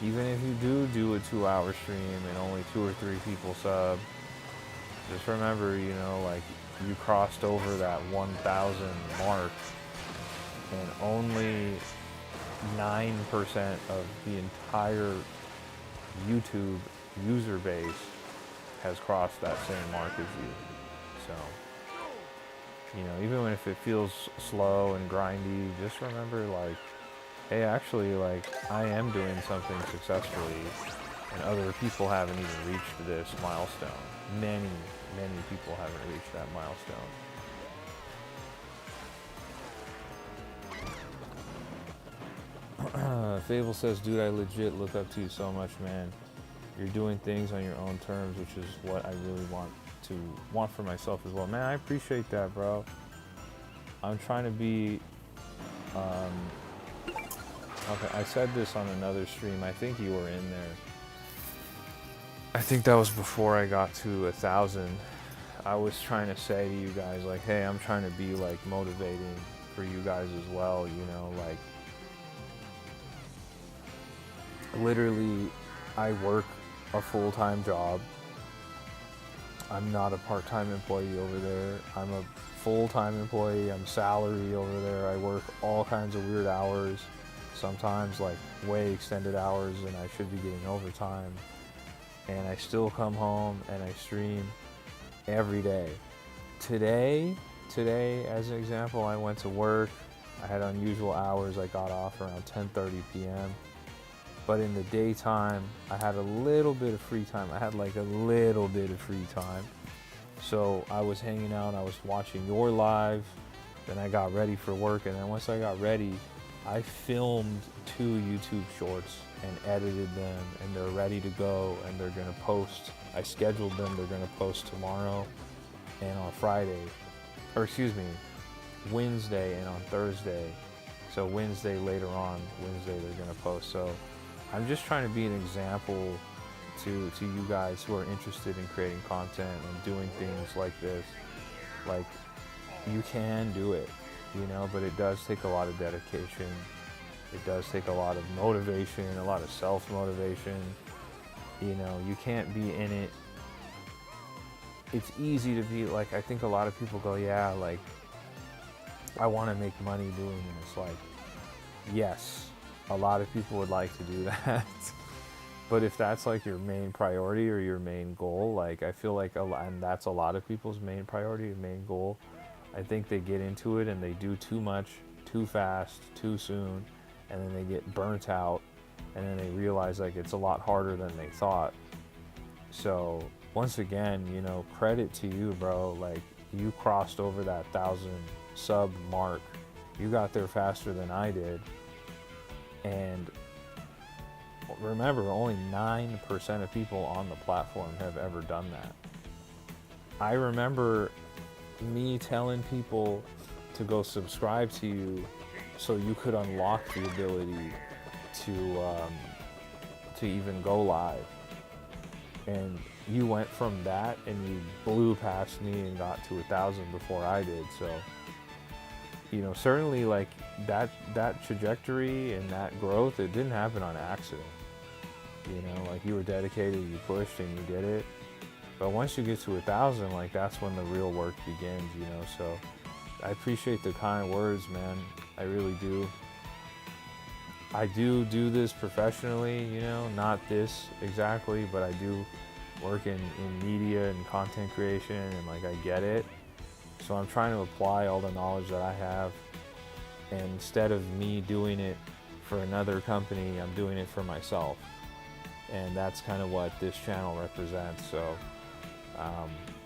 even if you do a 2-hour stream and only 2 or 3 people sub, just remember, you know, like, you crossed over that 1,000 mark, and only 9% of the entire YouTube user base has crossed that same mark as you. So, you know, even if it feels slow and grindy, just remember, like, hey, actually, like, I am doing something successfully, and other people haven't even reached this milestone. Many people haven't reached that milestone. Fable says, dude, I legit look up to you so much, man. You're doing things on your own terms, which is what I really want for myself as well. Man, I appreciate that, bro. I'm trying to be, okay, I said this on another stream. I think you were in there. I think that was before I got to 1,000. I was trying to say to you guys, like, hey, I'm trying to be, like, motivating for you guys as well, you know, like, literally, I work a full-time job. I'm not a part-time employee over there. I'm a full-time employee. I'm salary over there. I work all kinds of weird hours, sometimes, like, way extended hours, and I should be getting overtime. And I still come home and I stream every day. Today, as an example, I went to work. I had unusual hours. I got off around 10:30 p.m. But in the daytime, I had a little bit of free time. I had like a little bit of free time. So I was hanging out, I was watching your live, then I got ready for work, and then once I got ready, I filmed 2 YouTube shorts and edited them, and they're ready to go, and they're gonna post. I scheduled them, they're gonna post tomorrow and on Friday, or excuse me, Wednesday and on Thursday. So Wednesday later on, Wednesday they're gonna post. So I'm just trying to be an example to you guys who are interested in creating content and doing things like this. Like, you can do it, you know, but it does take a lot of dedication. It does take a lot of motivation, a lot of self-motivation. You know, you can't be in it. It's easy to be like, I think a lot of people go, yeah, like, I want to make money doing this. Like, yes, a lot of people would like to do that. But if that's like your main priority or your main goal, like, I feel like, and that's a lot of people's main priority, main goal, I think they get into it and they do too much, too fast, too soon, and then they get burnt out, and then they realize, like, it's a lot harder than they thought. So once again, credit to you, bro. Like, you crossed over that 1,000 sub mark. You got there faster than I did. And remember, only 9% of people on the platform have ever done that. I remember me telling people to go subscribe to you so you could unlock the ability to even go live. And you went from that and you blew past me and got to 1,000 before I did. So, certainly like that trajectory and that growth, it didn't happen on accident. Like, you were dedicated, you pushed, and you did it. But once you get to 1,000, like, that's when the real work begins, So I appreciate the kind words, man. I really do. I do this professionally, not this exactly, but I do work in media and content creation, and like, I get it. So I'm trying to apply all the knowledge that I have, and instead of me doing it for another company, I'm doing it for myself. And that's kind of what this channel represents. So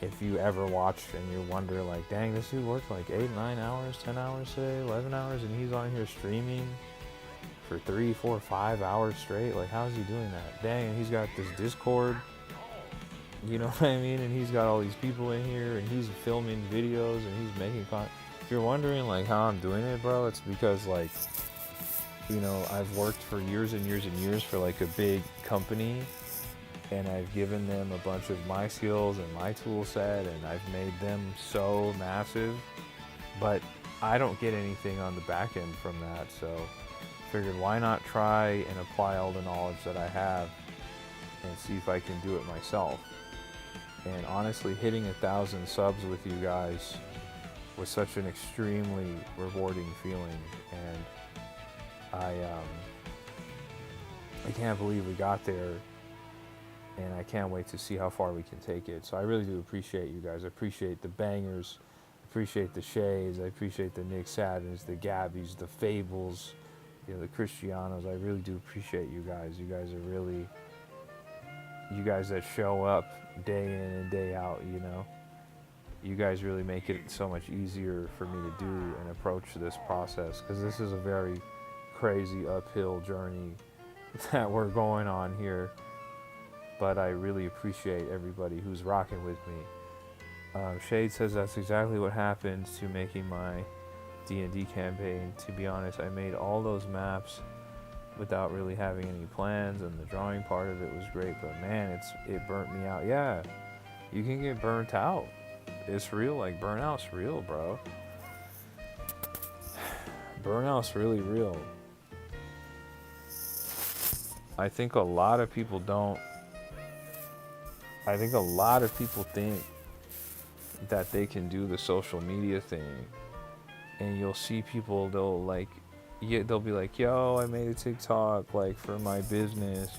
if you ever watch and you wonder, like, dang, this dude worked like 8, 9 hours, 10 hours today, 11 hours, and he's on here streaming for 3, 4, 5 hours straight, like, how's he doing that? Dang, and he's got this Discord, you know what I mean? And he's got all these people in here, and he's filming videos, and he's making content. If you're wondering, like, how I'm doing it, bro, it's because, like, I've worked for years and years and years for, like, a big company, and I've given them a bunch of my skills and my tool set, and I've made them so massive, but I don't get anything on the back end from that. So I figured, why not try and apply all the knowledge that I have and see if I can do it myself. And honestly, hitting 1,000 subs with you guys was such an extremely rewarding feeling, and I can't believe we got there, and I can't wait to see how far we can take it. So I really do appreciate you guys. I appreciate the bangers, I appreciate the Shays, I appreciate the Nick Saddens, the Gabbies, the Fables, the Cristianos. I really do appreciate you guys. You guys are really, you guys that show up day in and day out, you guys really make it so much easier for me to do and approach this process, because this is a very crazy uphill journey that we're going on here. But I really appreciate everybody who's rocking with me. Shade says that's exactly what happens to making my D&D campaign. To be honest, I made all those maps without really having any plans, and the drawing part of it was great, but man, it burnt me out. Yeah, you can get burnt out. It's real. Like, burnout's real, bro. Burnout's really real. I think a lot of people think that they can do the social media thing, and you'll see people, they'll be like, yo, I made a TikTok, like, for my business,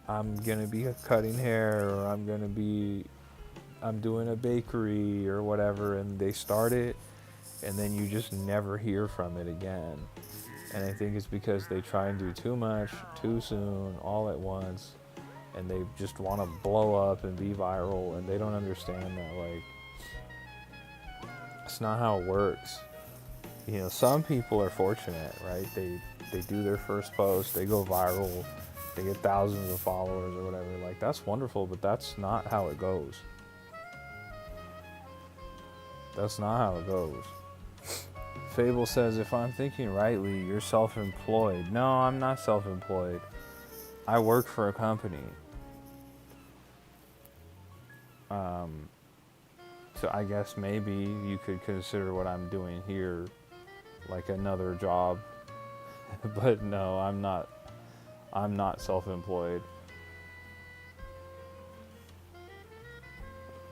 I'm gonna be cutting hair, or I'm doing a bakery or whatever, and they start it, and then you just never hear from it again. And I think it's because they try and do too much, too soon, all at once, and they just want to blow up and be viral, and they don't understand that, like, it's not how it works. Some people are fortunate, right? They do their first post, they go viral, they get thousands of followers or whatever. Like, that's wonderful, but that's not how it goes. That's not how it goes. Fable says, if I'm thinking rightly, you're self-employed. No, I'm not self-employed. I work for a company. So I guess maybe you could consider what I'm doing here like another job. But no, I'm not self-employed.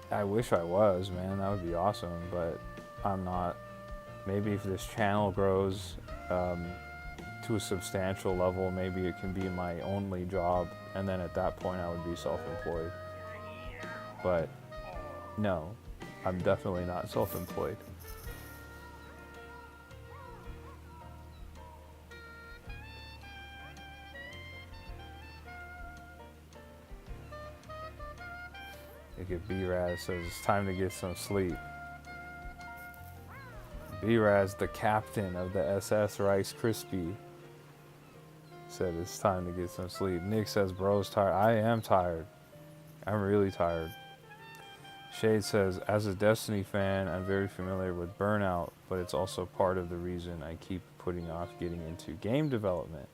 I wish I was, man. That would be awesome, but I'm not. Maybe if this channel grows to a substantial level, maybe it can be my only job, and then at that point I would be self-employed. But no, I'm definitely not self-employed. Look at B-Raz says it's time to get some sleep. B-Raz, the captain of the SS Rice Krispie, said it's time to get some sleep. Nick says bro's tired. I am tired. I'm really tired. Shade says, as a Destiny fan, I'm very familiar with burnout, but it's also part of the reason I keep putting off getting into game development.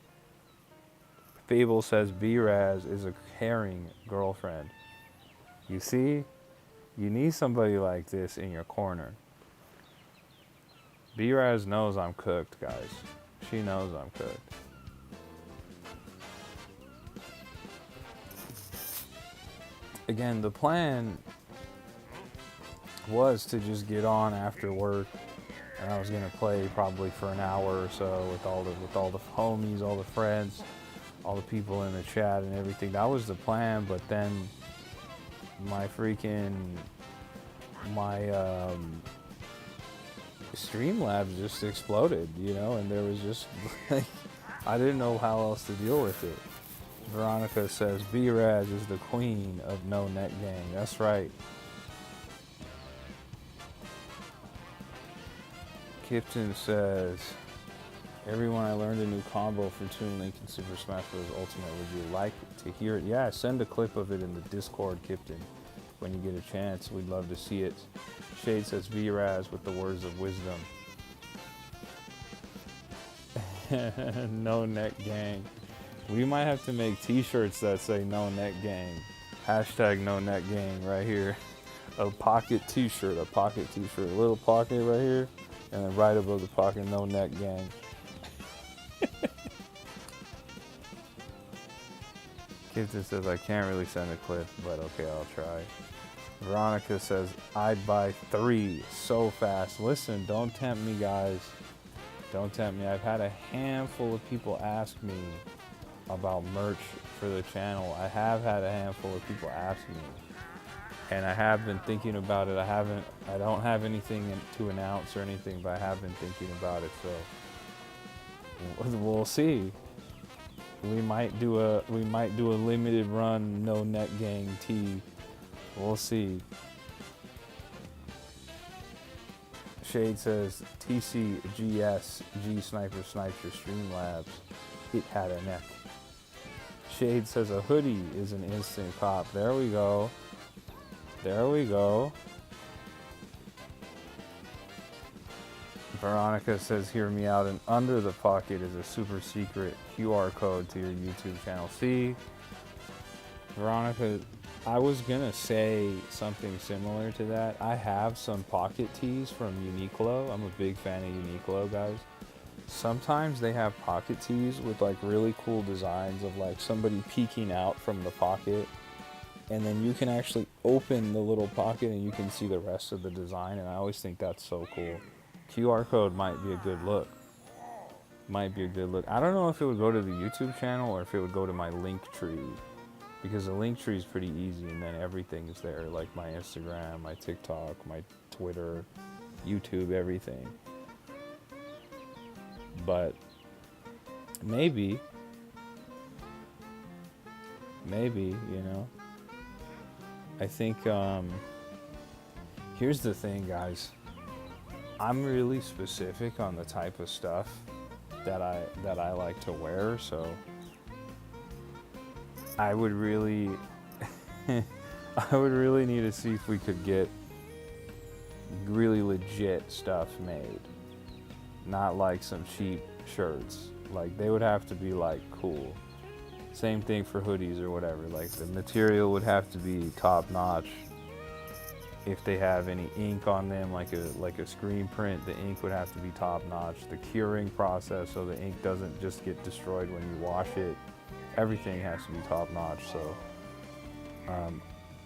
Fable says B-Raz is a caring girlfriend. You see, you need somebody like this in your corner. B-Raz knows I'm cooked, guys. She knows I'm cooked. Again, the plan was to just get on after work, and I was gonna play probably for an hour or so with all the homies, all the friends, all the people in the chat and everything. That was the plan, but then my Streamlabs just exploded, you know, and there was just like, I didn't know how else to deal with it. Veronica says B-Raz is the queen of no net gang. That's right. Kipton says, everyone, I learned a new combo for Toon Link in Super Smash Bros. Ultimate. Would you like to hear it? Yeah, send a clip of it in the Discord, Kipton. When you get a chance, we'd love to see it. Shade says V-Raz with the words of wisdom. No neck gang. We might have to make t-shirts that say no neck gang. Hashtag no neck gang right here. A pocket t-shirt, a little pocket right here. And then right above the pocket, no neck gang. Kipton says, I can't really send a clip, but okay, I'll try. Veronica says, I'd buy 3 so fast. Listen, don't tempt me, guys. Don't tempt me. I've had a handful of people ask me about merch for the channel. I have had a handful of people ask me. And I have been thinking about it. I don't have anything to announce or anything, but I have been thinking about it, so we'll see. We might do a limited run no net gang tee. We'll see. Shade says TCGS G Sniper snipes your Streamlabs. It had a neck. Shade says a hoodie is an instant cop. There we go. There we go. Veronica says, hear me out, and under the pocket is a super secret QR code to your YouTube channel. See, Veronica, I was gonna say something similar to that. I have some pocket tees from Uniqlo. I'm a big fan of Uniqlo, guys. Sometimes they have pocket tees with like really cool designs of like somebody peeking out from the pocket, and then you can actually open the little pocket and you can see the rest of the design, and I always think that's so cool. QR code might be a good look. Might be a good look. I don't know if it would go to the YouTube channel or if it would go to my link tree, because the link tree is pretty easy and then everything is there, like my Instagram, my TikTok, my Twitter, YouTube, everything. But maybe, you know, I think, here's the thing, guys. I'm really specific on the type of stuff that I like to wear, so I would really need to see if we could get really legit stuff made. Not like some cheap shirts. Like, they would have to be like cool. Same thing for hoodies or whatever. Like, the material would have to be top notch. If they have any ink on them, like a screen print, the ink would have to be top notch. The curing process, so the ink doesn't just get destroyed when you wash it. Everything has to be top notch. So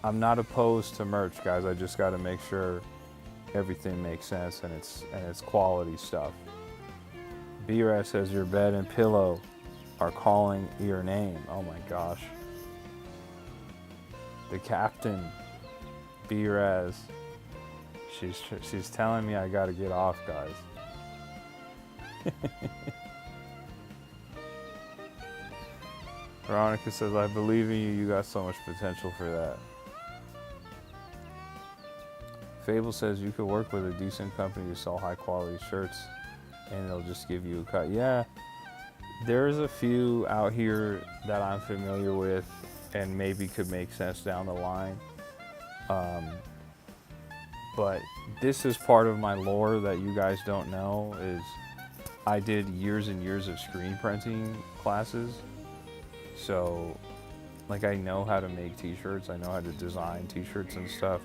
I'm not opposed to merch, guys. I just got to make sure everything makes sense and it's quality stuff. B-Raz says your bed and pillow are calling your name. Oh my gosh. The captain, B-Raz, she's telling me I gotta get off, guys. Veronica says, I believe in you. You got so much potential for that. Fable says you could work with a decent company to sell high quality shirts and it'll just give you a cut. Yeah, there's a few out here that I'm familiar with and maybe could make sense down the line. But this is part of my lore that you guys don't know is I did years and years of screen printing classes. So like I know how to make t-shirts, I know how to design t-shirts and stuff.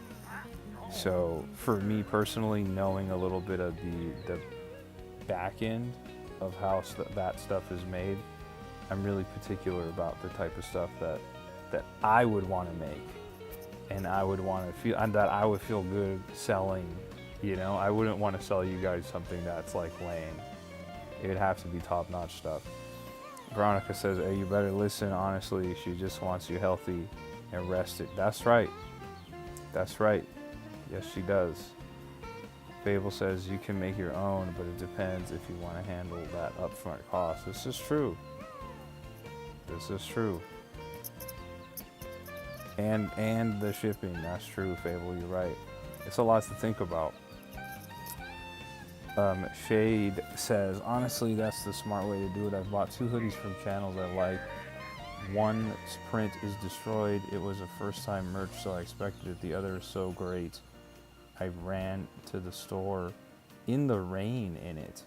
So for me personally, knowing a little bit of the back end of how that stuff is made, I'm really particular about the type of stuff that I would want to make, and I would want to feel, and that I would feel good selling. You know, I wouldn't want to sell you guys something that's like lame. It would have to be top-notch stuff. Veronica says, hey, you better listen, honestly, she just wants you healthy and rested. That's right. That's right. Yes, she does. Fable says you can make your own, but it depends if you want to handle that upfront cost. This is true. This is true. And the shipping, that's true, Fable, you're right. It's a lot to think about. Shade says, honestly, that's the smart way to do it. I've bought 2 hoodies from channels I like. One print is destroyed. It was a first time merch, so I expected it. The other is so great. I ran to the store in the rain in it.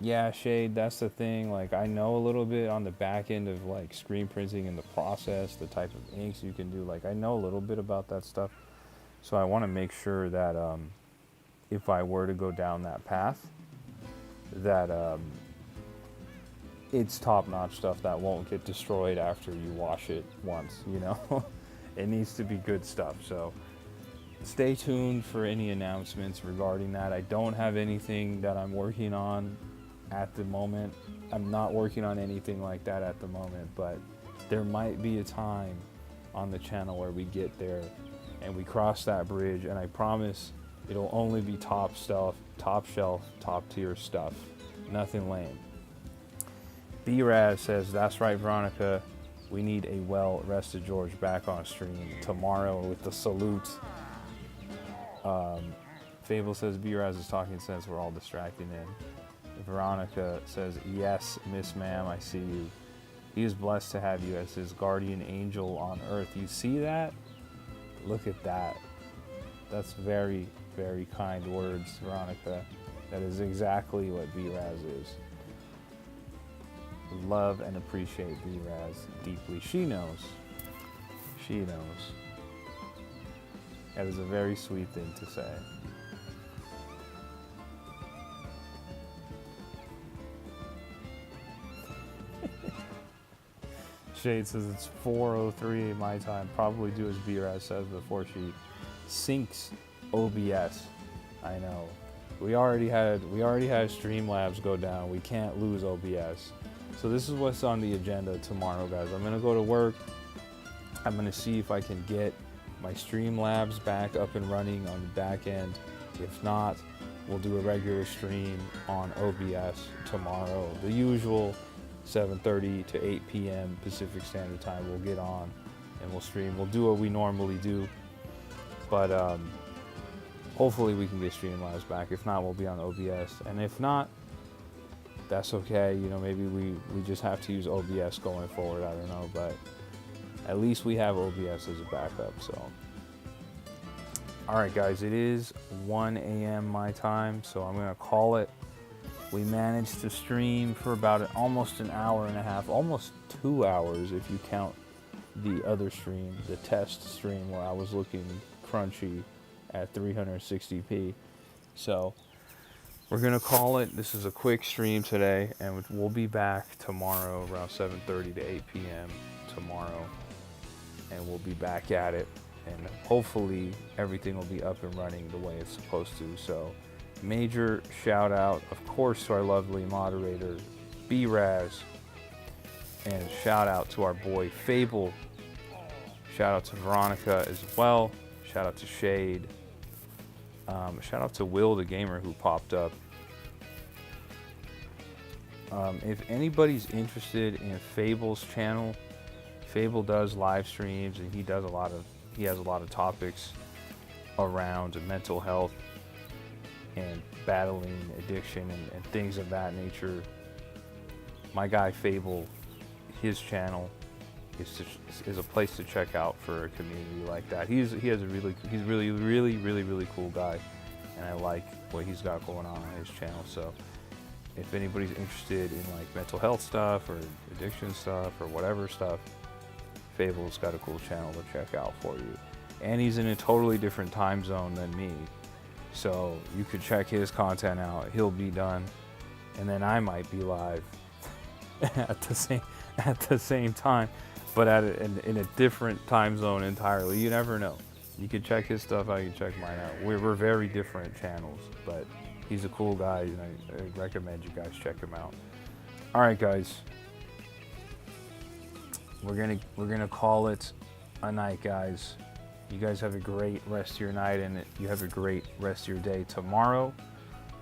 Yeah, Shade, that's the thing. Like, I know a little bit on the back end of like screen printing and the process, the type of inks you can do. Like, I know a little bit about that stuff. So I want to make sure that if I were to go down that path, that it's top-notch stuff that won't get destroyed after you wash it once, you know? It needs to be good stuff. So stay tuned for any announcements regarding that. I don't have anything that I'm working on at the moment. I'm not working on anything like that at the moment, but there might be a time on the channel where we get there and we cross that bridge, and I promise it'll only be top stuff, top shelf, top tier stuff. Nothing lame. B-Raz says, that's right, Veronica. We need a well-rested George back on stream tomorrow with the salute. Fable says, B-Raz is talking sense. We're all distracting him. Veronica says, yes, Miss Ma'am, I see you. He is blessed to have you as his guardian angel on earth. You see that? Look at that. That's very, very kind words, Veronica. That is exactly what B-Raz is. Love and appreciate B-Raz deeply. She knows. She knows. That is a very sweet thing to say. Shade says it's 4:03 my time. Probably do as B-Raz says before she syncs OBS. I know. We already had Streamlabs go down. We can't lose OBS. So this is what's on the agenda tomorrow, guys. I'm gonna go to work. I'm gonna see if I can get my Streamlabs back up and running on the back end. If not, we'll do a regular stream on OBS tomorrow. The usual 7:30 to 8 p.m. Pacific Standard Time. We'll get on and we'll stream. We'll do what we normally do. But hopefully we can get Streamlabs back. If not, we'll be on OBS. And if not, that's okay. You know, maybe we just have to use OBS going forward. I don't know, but at least we have OBS as a backup. So, all right, guys, it is 1 a.m. my time, so I'm gonna call it. We managed to stream for about almost an hour and a half, almost 2 hours if you count the other stream, the test stream where I was looking crunchy at 360p. So we're gonna call it. This is a quick stream today, and we'll be back tomorrow around 7:30 to 8 p.m. tomorrow, and we'll be back at it, and hopefully everything will be up and running the way it's supposed to. So major shout out, of course, to our lovely moderator B-Raz, and shout out to our boy Fable. Shout out to Veronica as well. Shout out to Shade. Shout out to Will the Gamer who popped up. If anybody's interested in Fable's channel, Fable does live streams and he has a lot of topics. around mental health and battling addiction and things of that nature. My guy Fable, his channel is a place to check out for a community like that. He's really cool guy, and I like what he's got going on his channel. So if anybody's interested in like mental health stuff or addiction stuff or whatever stuff, Fable's got a cool channel to check out for you. And he's in a totally different time zone than me, so you could check his content out. He'll be done, and then I might be live at the same time, but in a different time zone entirely. You never know. You can check his stuff out, you can check mine out. We're very different channels, but he's a cool guy, and I recommend you guys check him out. All right, guys, we're gonna call it a night, guys. You guys have a great rest of your night, and you have a great rest of your day tomorrow.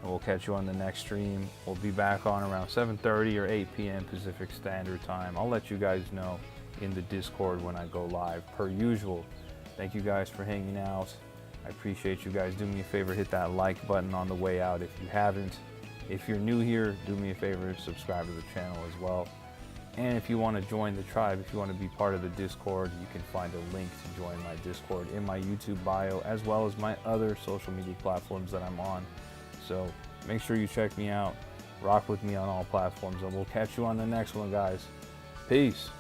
And we'll catch you on the next stream. We'll be back on around 7:30 or 8 p.m. Pacific Standard Time. I'll let you guys know in the Discord when I go live, per usual. Thank you guys for hanging out. I appreciate you guys. Do me a favor, hit that like button on the way out if you haven't. If you're new here, do me a favor, subscribe to the channel as well. And if you want to join the tribe, if you want to be part of the Discord, you can find a link to join my Discord in my YouTube bio, as well as my other social media platforms that I'm on. So make sure you check me out, rock with me on all platforms, and we'll catch you on the next one, guys. Peace.